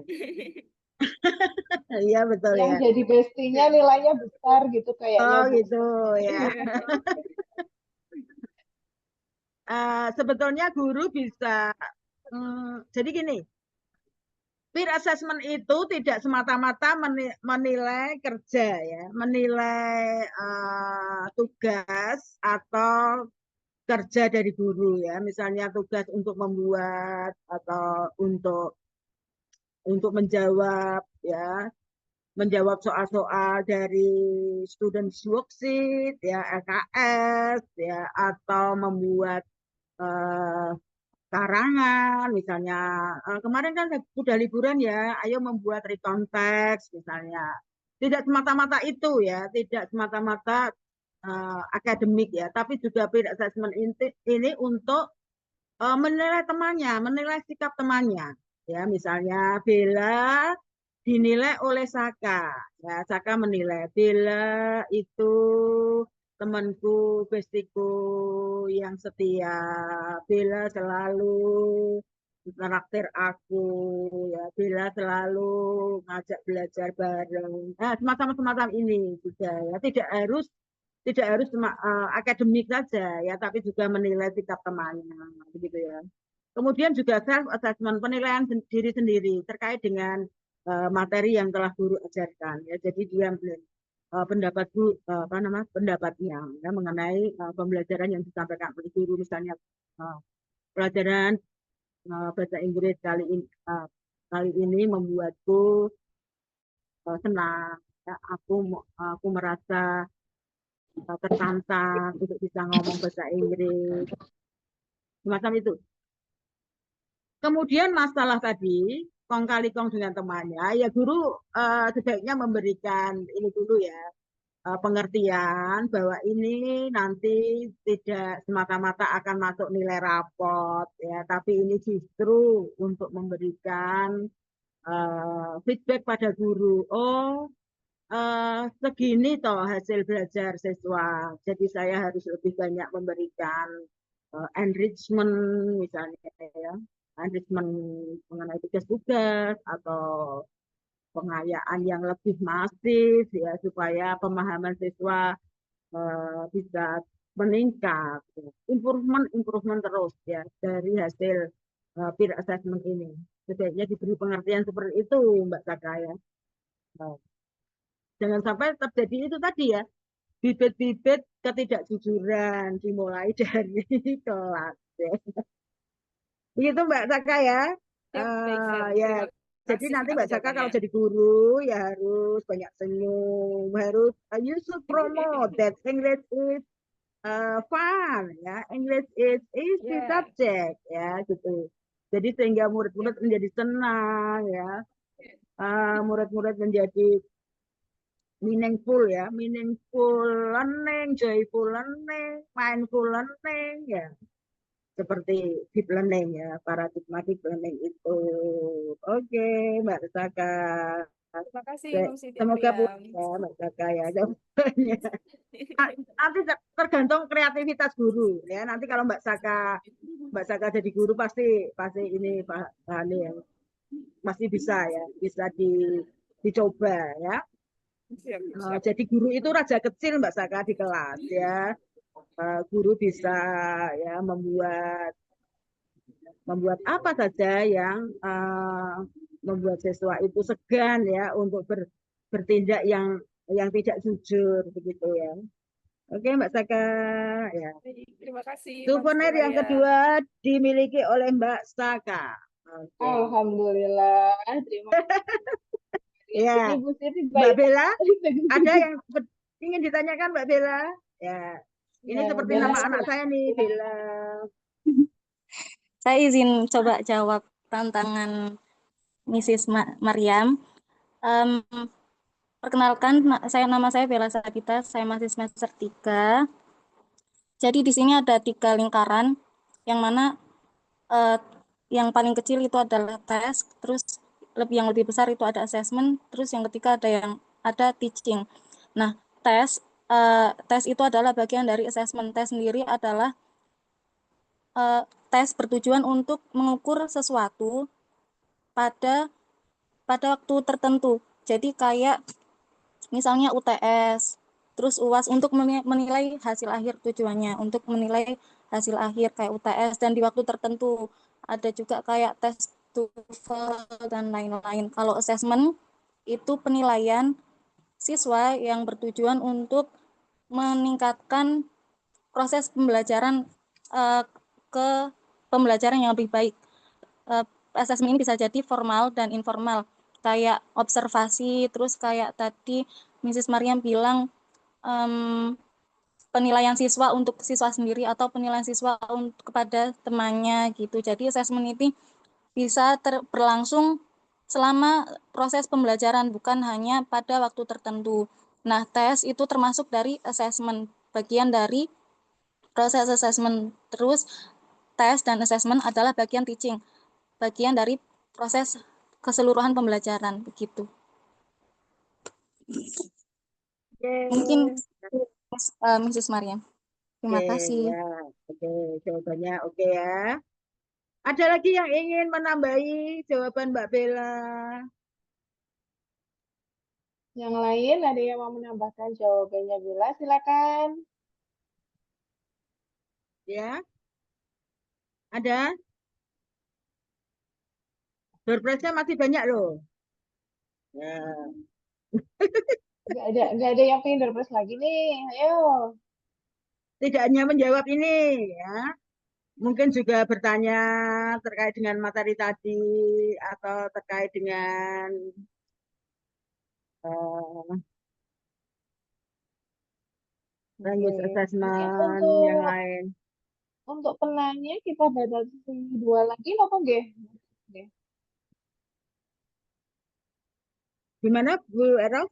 Iya betul yang ya. Jadi bestinya nilainya besar gitu kayaknya. Oh gitu ya. Sebetulnya guru bisa jadi gini, peer assessment itu tidak semata-mata menilai kerja ya, menilai tugas atau kerja dari guru ya, misalnya tugas untuk membuat atau untuk menjawab ya, menjawab soal-soal dari students worksheet ya, LKS ya, atau membuat karangan, misalnya kemarin kan sudah liburan ya, ayo membuat recount text misalnya. Tidak semata-mata itu ya, tidak semata-mata akademik ya, tapi juga peer assessment ini untuk menilai temannya, menilai sikap temannya. Ya, misalnya Bella dinilai oleh Saka. Ya, Saka menilai Bella itu temanku, bestiku yang setia. Bella selalu karakter aku, ya Bella selalu ngajak belajar bareng. Nah, semacam ini juga ya. Tidak harus cuma akademik saja ya, tapi juga menilai sikap temannya, begitu ya. Kemudian juga self assessment, penilaian diri sendiri terkait dengan materi yang telah guru ajarkan ya. Jadi dia pendapat pendapatnya ya, mengenai pembelajaran yang disampaikan oleh guru, misalnya pelajaran bahasa Inggris kali ini membuatku senang ya, aku merasa tertantang untuk bisa ngomong bahasa Inggris, semacam itu. Kemudian masalah tadi kong kali kong dengan temannya, ya guru sebaiknya memberikan ini dulu ya, pengertian bahwa ini nanti tidak semata-mata akan masuk nilai rapot ya, tapi ini justru untuk memberikan feedback pada guru. Oh, segini toh hasil belajar siswa, jadi saya harus lebih banyak memberikan enrichment misalnya ya, enrichment mengenai tugas-tugas atau pengayaan yang lebih masif ya, supaya pemahaman siswa bisa meningkat, improvement terus ya dari hasil peer assessment ini. Sebaiknya diberi pengertian seperti itu, Mbak Saka ya. Jangan sampai terjadi itu tadi ya, bibit-bibit ketidakjujuran dimulai dari kelas ya. Begitu Mbak Saka ya. Ya, baik, Ya, jadi kasih nanti atas Mbak Saka kalau jawabannya. jadi guru ya harus banyak senyum, harus you should promote that English is fun ya, English is easy Yeah. subject ya gitu. Jadi sehingga murid-murid menjadi senang ya, murid-murid menjadi meaningful ya, meaningful learning, joyful learning, mindful learning ya, seperti deep learning ya, paradigma deep learning itu. Oke, Mbak Saka. Terima kasih, Ibu Siti Semoga Maryam. puas ya Mbak Saka ya jawabannya. Nanti tergantung kreativitas guru ya. Nanti kalau Mbak Saka jadi guru pasti ini Pak Hani ya, pasti bisa ya, bisa dicoba ya. Siap, siap. Jadi guru itu raja kecil Mbak Saka di kelas ya. Guru bisa ya membuat apa saja yang membuat siswa itu segan ya untuk bertindak yang tidak jujur begitu ya. Oke Mbak Saka ya. Terima kasih. Souvenir yang kedua dimiliki oleh Mbak Saka. Okay. Alhamdulillah. Terima kasih. Ya. Ibu Siti, Mbak Bella, ada yang ingin ditanyakan Mbak Bella? Ya. Ini ya, seperti Bella. nama anak saya nih, Bella. Saya izin coba jawab tantangan Mrs. Maryam. Perkenalkan, nama saya Bella Sabita, saya masih semester 3. Jadi di sini ada 3 lingkaran, yang mana yang paling kecil itu adalah tes, terus yang lebih besar itu ada assessment, terus yang ketiga ada teaching. Nah, tes itu adalah bagian dari assessment. Tes sendiri adalah tes bertujuan untuk mengukur sesuatu pada waktu tertentu. Jadi kayak misalnya UTS, terus UAS untuk menilai hasil akhir, tujuannya untuk menilai hasil akhir kayak UTS dan di waktu tertentu. Ada juga kayak tes TOEFL dan lain-lain. Kalau assessment itu penilaian siswa yang bertujuan untuk meningkatkan proses pembelajaran ke pembelajaran yang lebih baik. Assessment ini bisa jadi formal dan informal, kayak observasi, terus kayak tadi Mrs. Maryam bilang penilaian siswa untuk siswa sendiri atau penilaian siswa kepada temannya gitu. Jadi asesmen ini bisa berlangsung selama proses pembelajaran, bukan hanya pada waktu tertentu. Nah, tes itu termasuk dari asesmen, bagian dari proses asesmen. Terus tes dan asesmen adalah bagian teaching, bagian dari proses keseluruhan pembelajaran begitu. Mungkin Mrs. Maria. Terima kasih. Ya, jawabannya oke ya. Ada lagi yang ingin menambahi jawaban Mbak Bella? Yang lain ada yang mau menambahkan jawabannya Bella? Silakan. Ya, ada? Door prize-nya masih banyak loh. Ya. Nggak ada yang pengen door prize lagi nih. Ayo. Tidak hanya menjawab ini ya, mungkin juga bertanya terkait dengan materi tadi atau terkait dengan language assessment yang lain. Untuk penanya kita batasi 2 lagi apa nggih? Gimana Bu Erof?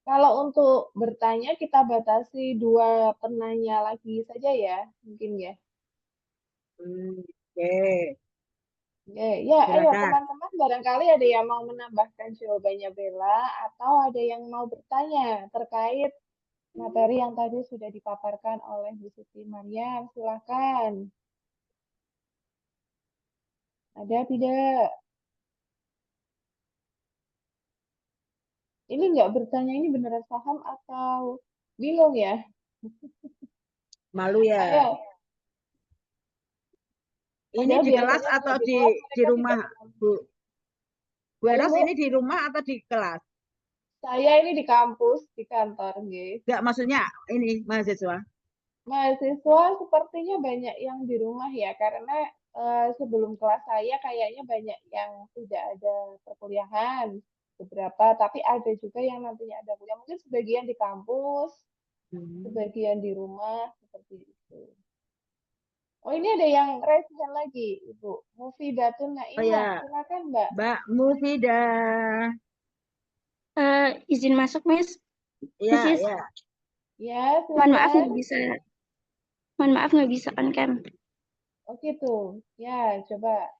Kalau untuk bertanya kita batasi 2 penanya lagi saja ya, mungkin ya. Oke. Ya, ayo teman-teman, barangkali ada yang mau menambahkan jawabannya Bella atau ada yang mau bertanya terkait materi yang tadi sudah dipaparkan oleh Bu Siti Maryam. Silakan. Ada tidak? Ini nggak bertanya ini beneran paham atau bingung ya? Malu ya. Ayo. Ini di kelas atau di rumah, Bu? Bu Eros ini di rumah atau di kelas? Saya ini di kampus, di kantor, guys. Enggak, maksudnya ini mahasiswa. Mahasiswa sepertinya banyak yang di rumah ya, karena sebelum kelas saya kayaknya banyak yang tidak ada perkuliahan, beberapa, tapi ada juga yang nantinya ada kuliah. Mungkin sebagian di kampus, sebagian di rumah, seperti itu. Oh, ini ada yang raise hand lagi, Ibu. Mufidatun Naimah. Oh ya. Silakan, Mbak. Mbak Mufidah. Izin masuk, Miss. Iya, Miss, ya. Ya, mohon maaf silakan. nggak bisa on cam. Oh gitu. Ya, coba.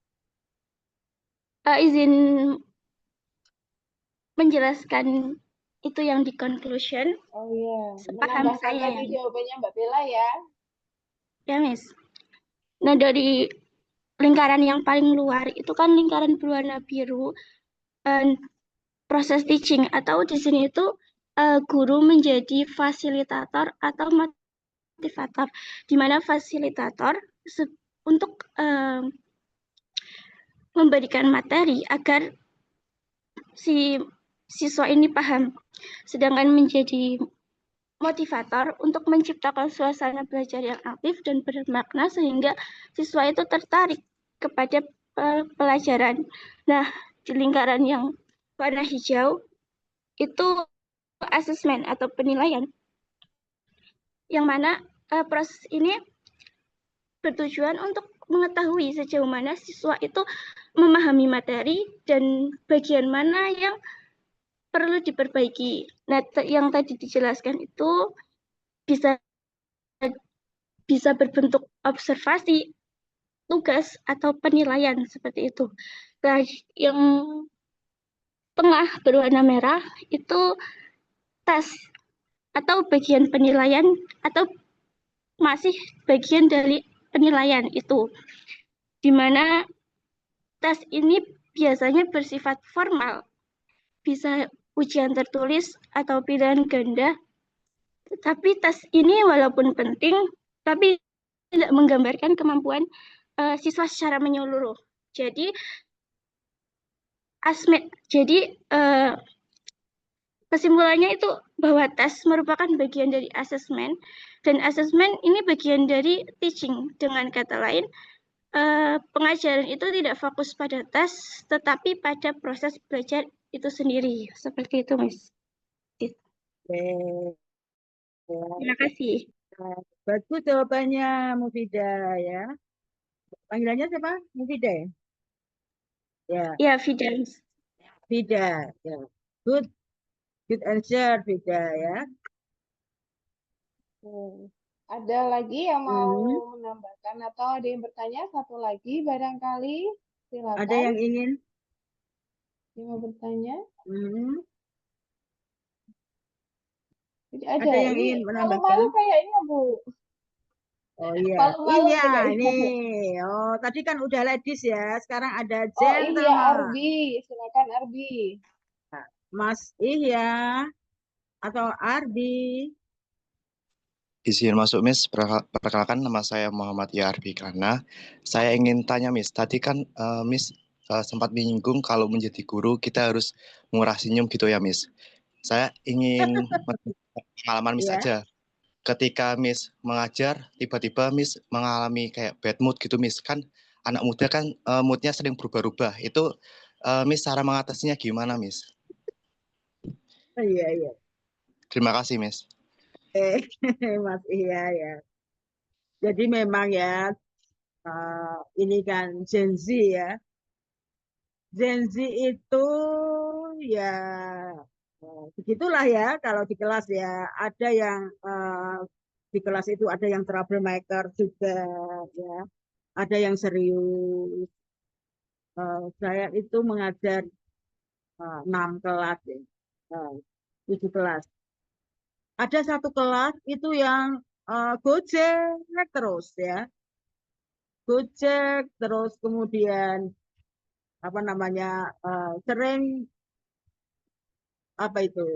Izin menjelaskan itu yang di conclusion. Oh iya. Sepaham Menambahkan saya lagi jawabannya Mbak Bella ya. Ya, Miss. Nah, dari lingkaran yang paling luar itu kan lingkaran berwarna biru, proses teaching, atau di sini itu guru menjadi fasilitator atau motivator, di mana fasilitator untuk memberikan materi agar si siswa ini paham, sedangkan menjadi motivator untuk menciptakan suasana belajar yang aktif dan bermakna sehingga siswa itu tertarik kepada pelajaran. Nah, di lingkaran yang warna hijau itu asesmen atau penilaian, yang mana proses ini bertujuan untuk mengetahui sejauh mana siswa itu memahami materi dan bagian mana yang perlu diperbaiki. Nah, yang tadi dijelaskan itu bisa berbentuk observasi, tugas, atau penilaian seperti itu. Nah, yang tengah berwarna merah itu tes atau bagian penilaian atau masih bagian dari penilaian itu, di mana tes ini biasanya bersifat formal, bisa ujian tertulis atau pilihan ganda. Tetapi tes ini walaupun penting, tapi tidak menggambarkan kemampuan siswa secara menyeluruh. Jadi kesimpulannya itu bahwa tes merupakan bagian dari asesmen, dan asesmen ini bagian dari teaching. Dengan kata lain, pengajaran itu tidak fokus pada tes, tetapi pada proses belajar itu sendiri. Seperti itu, Mas. Terima kasih. Bagus jawabannya Mufidah ya. Panggilannya siapa? Mufidah ya? Ya, Ya, Fidans. Fidah. Ya. Good, good answer Fidah ya. Ada lagi yang mau Hmm. menambahkan atau ada yang bertanya? Satu lagi barangkali. Silakan. Ada yang ingin? Yang mau bertanya? Hmm. Tidak ada. Ada yang Ini ingin malu-malu menambahkan? kayaknya, Bu. Oh iya, Malu-malu iya nih kayaknya. ini. Oh tadi kan udah ladies ya, sekarang ada Oh iya, gentleman. Arbi. Silakan Arbi. Mas Ihya atau Arbi. Izin masuk Miss, perkenalkan nama saya Muhammad Yarbi karena saya ingin tanya Miss, tadi kan Miss sempat menyinggung kalau menjadi guru kita harus murah senyum gitu ya Miss. Saya ingin pengalaman Miss Ya. aja. Ketika Miss mengajar, tiba-tiba Miss mengalami kayak bad mood gitu Miss. Kan anak muda kan moodnya sering berubah-ubah. Itu Miss cara mengatasinya gimana Miss? Oh, iya, iya. Terima kasih Miss. Mas Ihya ya. Jadi memang ya, ini kan Gen Z ya. Gen Z itu ya begitulah ya kalau di kelas ya. Ada yang di kelas itu ada yang troublemaker juga ya. Ada yang serius. Saya itu mengajar 6 kelas ya. 7 kelas. Ada satu kelas itu yang gojek terus ya. Gojek terus kemudian apa namanya sering apa itu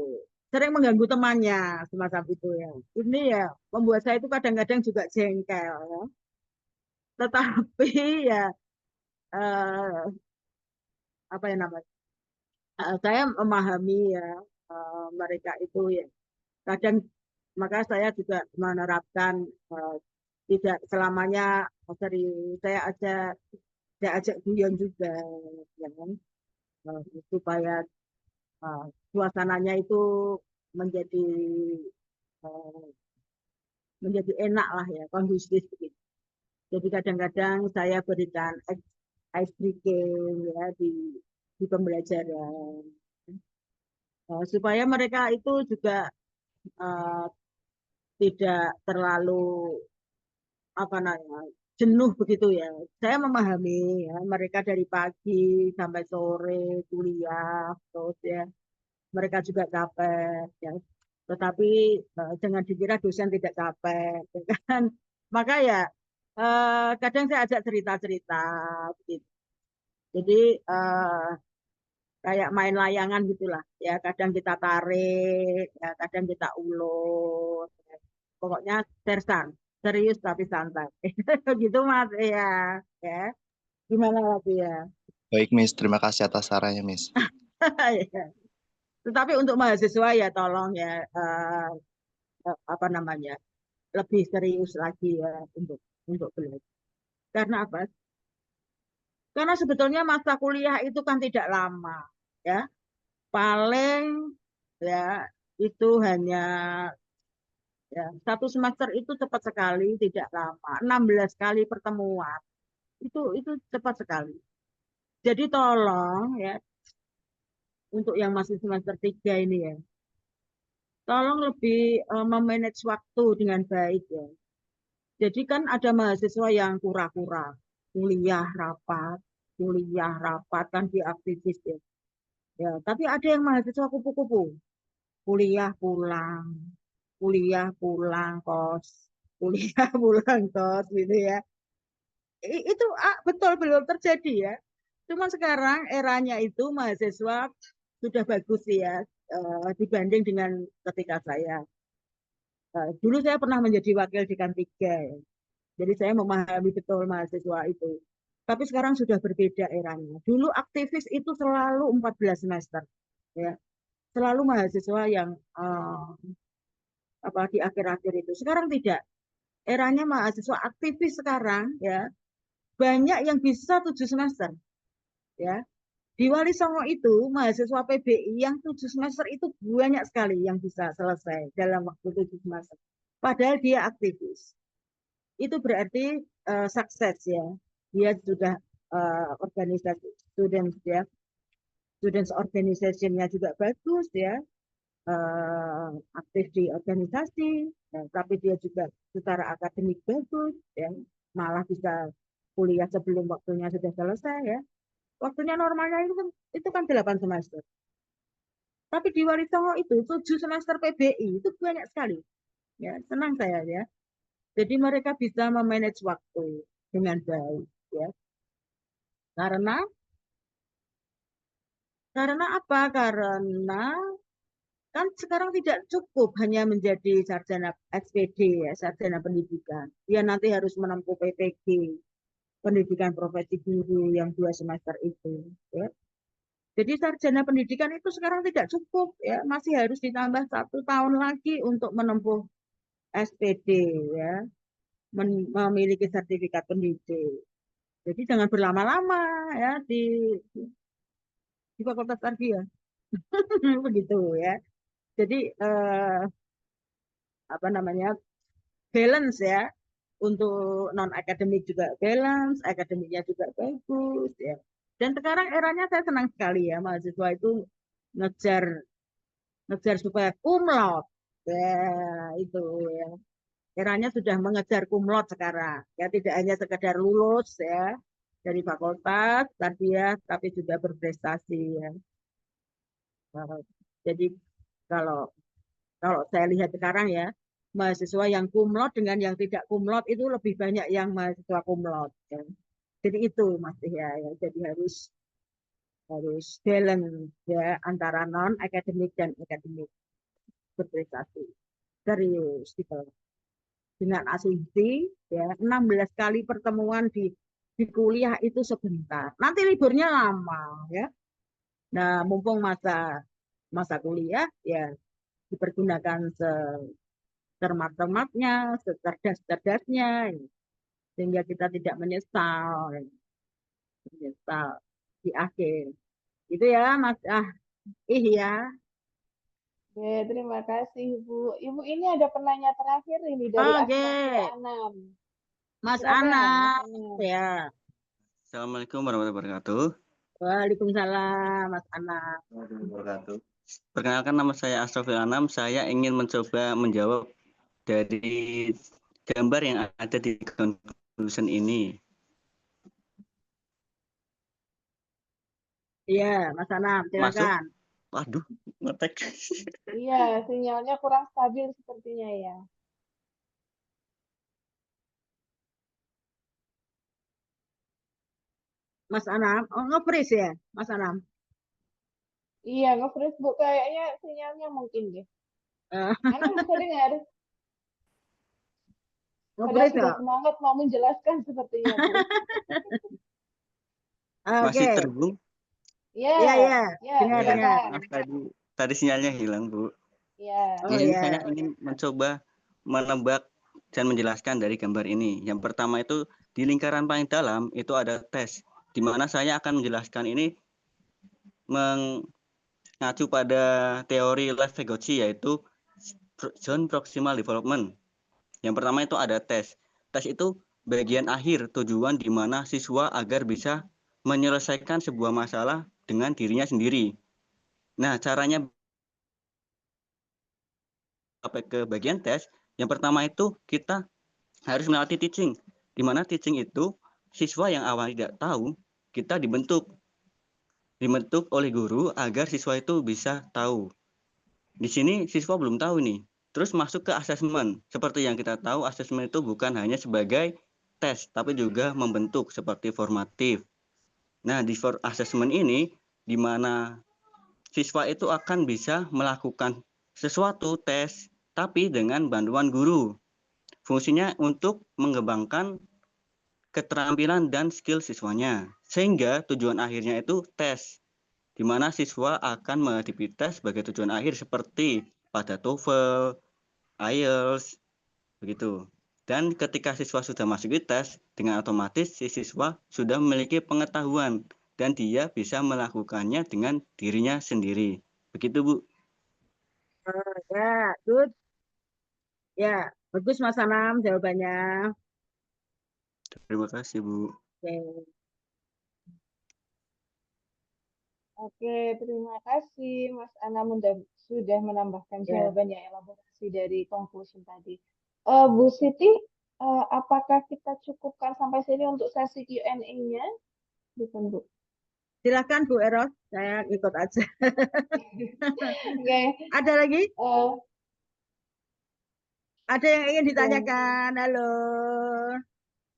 sering mengganggu temannya semacam itu ya. Ini ya membuat saya itu kadang-kadang juga jengkel ya. Tetapi ya apa yang namanya saya memahami ya mereka itu ya. Kadang maka saya juga menerapkan tidak selamanya serius. Saya ajak guyon juga ya kan. Supaya suasananya itu menjadi menjadi enak lah ya, kondusif gitu. Jadi kadang-kadang saya berikan ice breaking ya di pembelajaran supaya mereka itu juga tidak terlalu apa namanya jenuh begitu ya. Saya memahami ya mereka dari pagi sampai sore kuliah terus ya mereka juga capek ya. Tetapi jangan dikira dosen tidak capek ya kan. Maka ya kadang saya ajak cerita-cerita gitu. Jadi kayak main layangan gitulah ya. Kadang kita tarik, ya, kadang kita ulur. Ya. Pokoknya sersan, serius tapi santai. Gitu Mas ya. Ya. Gimana lagi ya? Baik Miss, terima kasih atas sarannya Miss. Ya. Tetapi untuk mahasiswa ya tolong ya apa namanya lebih serius lagi ya untuk belajar. Karena apa? Karena sebetulnya masa kuliah itu kan tidak lama, ya. Paling ya itu hanya ya, 1 semester itu cepat sekali, tidak lama. 16 kali pertemuan itu cepat sekali. Jadi tolong ya untuk yang masih semester 3 ini ya, tolong lebih memanage waktu dengan baik ya. Jadi kan ada mahasiswa yang kura-kura, kuliah rapat kan di aktivis ya. Ya, tapi ada yang mahasiswa kupu-kupu, kuliah pulang kos, kuliah pulang kos gitu ya. Itu betul belum terjadi ya. Cuma sekarang eranya itu mahasiswa sudah bagus ya dibanding dengan ketika saya. Dulu saya pernah menjadi wakil dekan 3 ya. Jadi saya memahami betul mahasiswa itu. Tapi sekarang sudah berbeda eranya. Dulu aktivis itu selalu 14 semester. Ya. Selalu mahasiswa yang apa di akhir-akhir itu. Sekarang tidak. Eranya mahasiswa aktivis sekarang ya banyak yang bisa 7 semester. Ya. Di Wali Songo itu mahasiswa PBI yang 7 semester itu banyak sekali yang bisa selesai dalam waktu 7 semester. padahal dia aktivis. Itu berarti sukses ya. Dia sudah organisasi students ya. Students organization-nya juga bagus ya. Aktif di organisasi, ya, tapi dia juga secara akademik bagus ya. Malah bisa kuliah sebelum waktunya sudah selesai ya. Waktunya normalnya itu kan 8 semester. Tapi di Wali Songo itu 7 semester PBI itu banyak sekali. Ya, senang saya ya. Jadi mereka bisa memanage waktu dengan baik ya. Karena apa? Karena kan sekarang tidak cukup hanya menjadi sarjana SPD ya, sarjana pendidikan. Dia nanti harus menempuh PPG, pendidikan profesi guru yang 2 semester itu ya. Jadi sarjana pendidikan itu sekarang tidak cukup ya, masih harus ditambah 1 tahun lagi untuk menempuh SPD ya, memiliki sertifikat pendidik. Jadi jangan berlama-lama ya di fakultas tarbiyah begitu ya. Jadi apa namanya, balance ya, untuk non akademik juga balance, akademiknya juga bagus ya. Dan sekarang eranya saya senang sekali ya, mahasiswa itu ngejar supaya cum laude ya, itu ya. Eranya sudah mengejar cum laude sekarang ya, tidak hanya sekedar lulus ya dari fakultas tarbiyah, tapi juga berprestasi ya. Jadi kalau saya lihat sekarang ya, mahasiswa yang cum laude dengan yang tidak cum laude itu lebih banyak yang mahasiswa cum laude ya. Jadi itu Mas ya, jadi harus balance ya antara non akademik dan akademik, berprestasi serius gitu. Dengan asumsi ya 16 kali pertemuan di kuliah itu sebentar, nanti liburnya lama ya. Nah mumpung masa kuliah ya dipergunakan cermat-cermatnya, secerdas-cerdasnya, sehingga kita tidak menyesal di akhir. Itu ya, Mas. Ya. Oke, terima kasih Ibu. Ibu ini ada penanya terakhir ini dari Anam. Mas Silakan, Anam. Ya. Assalamualaikum warahmatullahi wabarakatuh. Waalaikumsalam, Mas Anam. Wabarakatuh. Perkenalkan, nama saya Asrofil Anam. Saya ingin mencoba menjawab dari gambar yang ada di conclusion ini. Iya, Mas Anam, silakan. Waduh, ngetek. Iya, sinyalnya kurang stabil sepertinya ya. Mas Anam, nge-freeze ya, Mas Anam? Iya, nge-freeze Bu, kayaknya sinyalnya mungkin deh. Anam bisa dengar? Padahal sudah semangat mau menjelaskan sepertinya Bu. Masih terhubung? Iya. Dengar. Tadi sinyalnya hilang, Bu. Iya. Jadi saya ingin mencoba menebak dan menjelaskan dari gambar ini. Yang pertama itu di lingkaran paling dalam itu ada tes, di mana saya akan menjelaskan ini mengacu pada teori Lev Vygotsky, yaitu zone proximal development. Yang pertama itu ada tes. Tes itu bagian akhir tujuan di mana siswa agar bisa menyelesaikan sebuah masalah dengan dirinya sendiri. Nah, caranya sampai ke bagian tes, yang pertama itu kita harus melatih teaching, di mana teaching itu siswa yang awalnya tidak tahu, kita dibentuk oleh guru agar siswa itu bisa tahu. Di sini siswa belum tahu nih, terus masuk ke asesmen. Seperti yang kita tahu, asesmen itu bukan hanya sebagai tes, tapi juga membentuk seperti formatif. Nah, di asesmen ini, di mana siswa itu akan bisa melakukan sesuatu tes, tapi dengan bantuan guru. Fungsinya untuk mengembangkan keterampilan dan skill siswanya. Sehingga tujuan akhirnya itu tes, di mana siswa akan menghadapi tes sebagai tujuan akhir seperti pada TOEFL, IELTS, begitu. Dan ketika siswa sudah masuk di tes, dengan otomatis si siswa sudah memiliki pengetahuan dan dia bisa melakukannya dengan dirinya sendiri. Begitu, Bu. Ya, good. Ya, Bagus Mas Anam jawabannya. Terima kasih, Bu. Oke. Oke, terima kasih Mas Anam sudah menambahkan Ya. jawaban yang elaborasi dari conclusion tadi. Bu Siti, apakah kita cukupkan sampai sini untuk sesi Q&A-nya? Bukan, Bu. Silakan Bu Eros, saya ikut aja. Oke. Ada lagi? Ada yang ingin Oke. ditanyakan? Halo,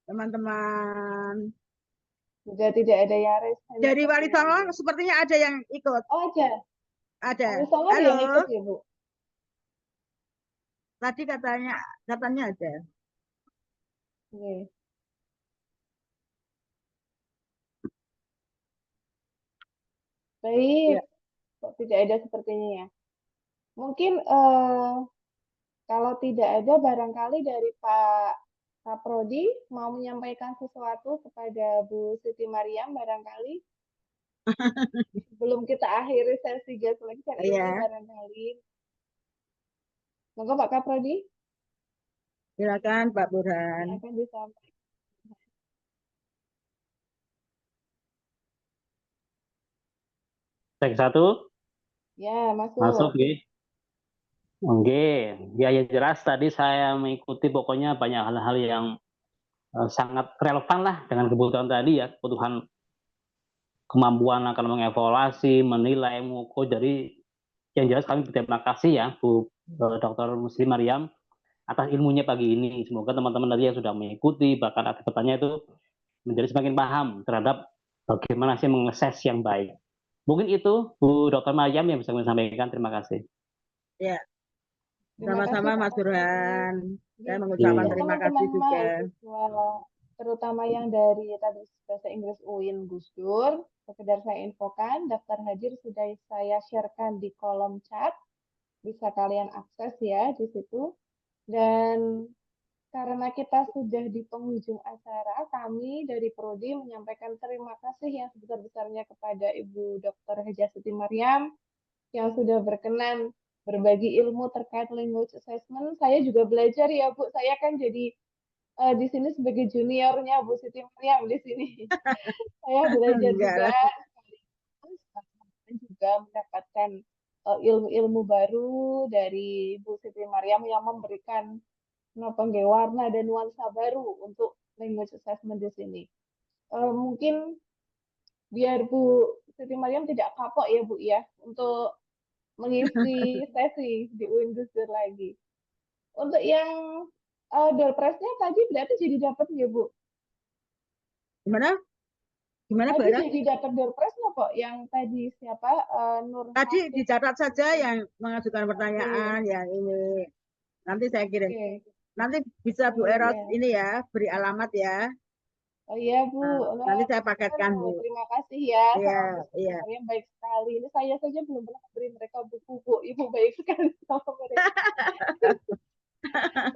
teman-teman. Sudah tidak ada yang raise hand Dari Wali sepertinya, Songo Bu. sepertinya ada yang ikut. Oh, ada. Ada. Wali Songo ada Halo. yang ikut ya, Bu? Tadi katanya ada. Oke. Baik, Ya. kok tidak ada sepertinya ya. Mungkin kalau tidak ada, barangkali dari Pak Prodi mau menyampaikan sesuatu kepada Bu Siti Mariam barangkali sebelum kita akhiri sesi gas lecture ini Iya. barangkali. Monggo Pak Kaprodi, Silakan Pak Burhan. akan disampaikan. Cek satu, Ya, masuk masuk. nggih. Oke, ya jelas tadi saya mengikuti pokoknya banyak hal-hal yang sangat relevan lah dengan kebutuhan tadi ya, kebutuhan kemampuan akan mengevaluasi, menilai, mengukur. Jadi yang jelas kami berterima kasih ya Bu Dr. Muslim Mariam atas ilmunya pagi ini. Semoga teman-teman tadi yang sudah mengikuti bahkan ada bertanya itu menjadi semakin paham terhadap bagaimana sih mengakses yang baik. Mungkin itu Bu Dr. Mariam yang bisa kami sampaikan. Terima kasih. Ya, Terima kasih sama-sama Pak Mas Kaprodi. Burhan. Saya Jadi, mengucapkan Iya. terima kasih teman-teman juga. mahasiswa, terutama yang dari tadi bahasa Inggris UIN Gus Dur, sekedar saya infokan, daftar hadir sudah saya sharekan di kolom chat, bisa kalian akses ya di situ. Dan karena kita sudah di penghujung acara, kami dari Prodi menyampaikan terima kasih yang sebesar-besarnya kepada Ibu Dr. Haja Siti Mariam yang sudah berkenan berbagi ilmu terkait language assessment. Saya juga belajar ya Bu, saya kan jadi di sini sebagai juniornya Bu Siti Mariam di sini. Saya belajar Enggak juga lah. sekaligus juga mendapatkan ilmu-ilmu baru dari Bu Siti Mariam yang memberikan warna dan nuansa baru untuk language assessment di sini. Mungkin biar Bu Siti Mariam tidak kapok ya Bu ya untuk mengisi sesi di UIN Gus Dur lagi. Untuk yang door prize-nya tadi berarti jadi dapat ya Bu? Gimana? Gimana Tadi Mbak? jadi dapat door prize nggak kok? Yang tadi siapa? Nur Tadi Hafid. dicatat saja yang mengajukan pertanyaan yang ini. Nanti saya kirim. Oke. Nanti bisa Bu Eros Iya. ini ya, beri alamat ya. Oh iya Bu. Nanti saya paketkan Bu. Terima kasih ya Iya, sama Bu Siti iya. Mariam, baik sekali. Ini saya saja belum pernah beri mereka buku Bu. Ibu baik sekali sama mereka.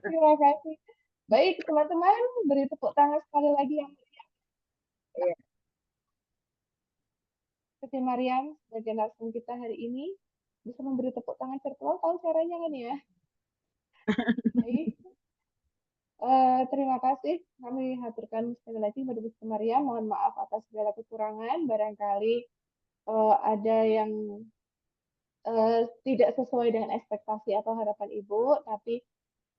Terima kasih. Baik teman-teman, beri tepuk tangan sekali lagi yang meriah. Iya. Siti Mariam sebagai narasumber kita hari ini bisa memberi tepuk tangan virtual. Tahu caranya kan ya? Baik. Terima kasih. Kami haturkan sekali lagi kepada Bu Siti Mariam. Mohon maaf atas segala kekurangan. Barangkali ada yang tidak sesuai dengan ekspektasi atau harapan Ibu, tapi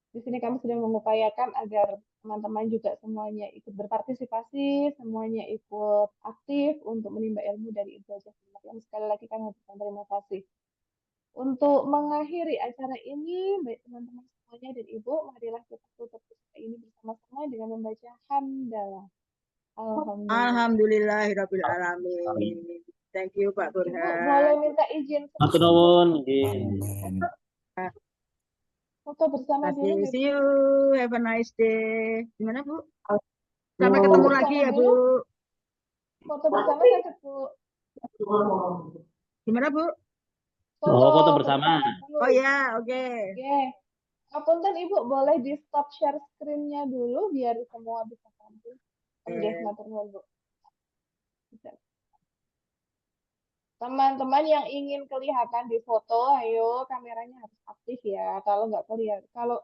di sini kami sedang mengupayakan agar teman-teman juga semuanya ikut berpartisipasi, semuanya ikut aktif untuk menimba ilmu dari Ibu Haja Siti Mariam. Sekali lagi kami ucapkan terima kasih. Untuk mengakhiri acara ini, baik teman-teman semuanya dan Ibu, marilah kita tutup ini bersama-sama dengan membaca hamdalah. Alhamdulillah. Alhamdulillahirabbil alamin. Thank you Pak Ibu Burhan. boleh minta izin Matur nuwun. foto bersama dulu nggak, See Bu? you. Have a nice day. Gimana Bu? Sampai Foto ketemu bersama lagi ya Bu. dulu. Foto bersama saya Bu. Gimana Bu? Foto bersama. Dulu. Oh ya, oke. Oke. Apunten Ibu boleh di stop share screen-nya dulu biar semua bisa tampil. Oke, matur nuwun Bu. Teman-teman yang ingin kelihatan di foto, ayo kameranya harus aktif ya. Kalau nggak kelihatan, kalau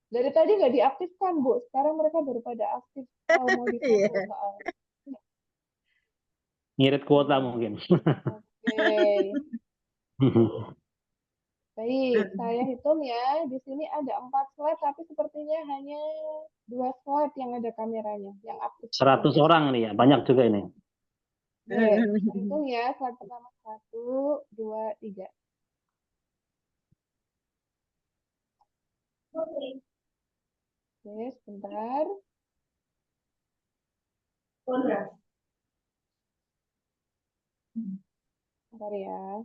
Dari tadi nggak diaktifkan, Bu. Sekarang mereka baru pada aktif. Mau di Iya. follow soalnya. Ngirit kuota mungkin. Oke. Baik, saya hitung ya. Di sini ada 4 slide, tapi sepertinya hanya 2 slide yang ada kameranya, yang aktif. 100 orang nih ya, banyak juga ini. Oke, saya hitung ya. Slide pertama 1, 2, 3. Oke, sebentar. Bentar ya.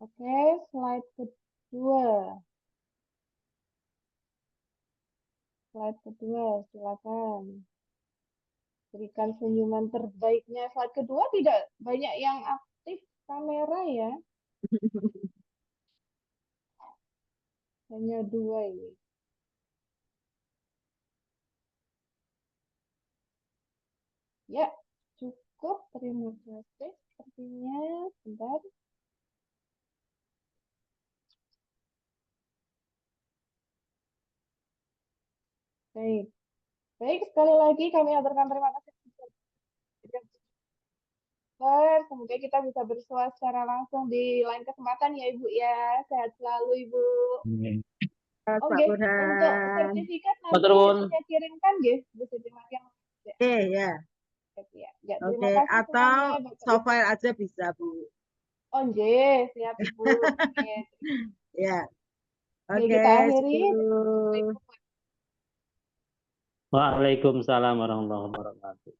Oke, slide kedua. Slide kedua, silakan. Berikan senyuman terbaiknya. Slide kedua tidak banyak yang aktif kamera ya. Hanya 2 ini. Ya, cukup. Terima kasih. Sepertinya, sebentar. Baik. Baik, sekali lagi kami aturkan terima kasih. Semoga kita bisa bersua secara langsung di lain kesempatan ya Ibu ya. Sehat selalu Ibu. Oke, untuk sertifikat nanti saya kirimkan ya, Bu Siti Mariam. Oke, ya. Ya, ya, Oke, terima kasih atau semuanya. software aja bisa, Bu. Oh, nggih, siap Ibu. Oke. Ya. Oke, Oke, kita akhiri. Waalaikumsalam warahmatullahi wabarakatuh.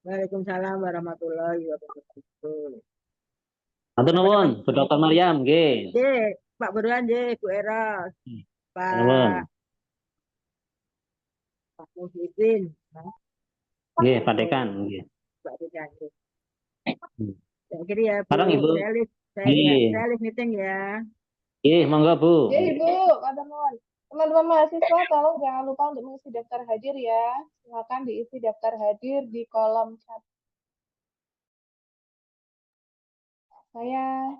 Waalaikumsalam warahmatullahi wabarakatuh. Atur nuwun, Bu Dr. Mariam, nggih. Nggih, Pak Burhan nggih, Bu Eros. Nuwun. Pak Muhyiddin. Nggih, Pak Dekan, nggih. Pak Dekan. Saya kira ya, Bu. Sekarang Ibu. Saya live meeting ya. Nggih, monggo Bu. Nggih, Ibu, teman-teman. Teman-teman mahasiswa, tolong jangan lupa untuk mengisi daftar hadir ya. Silakan diisi daftar hadir di kolom chat. Saya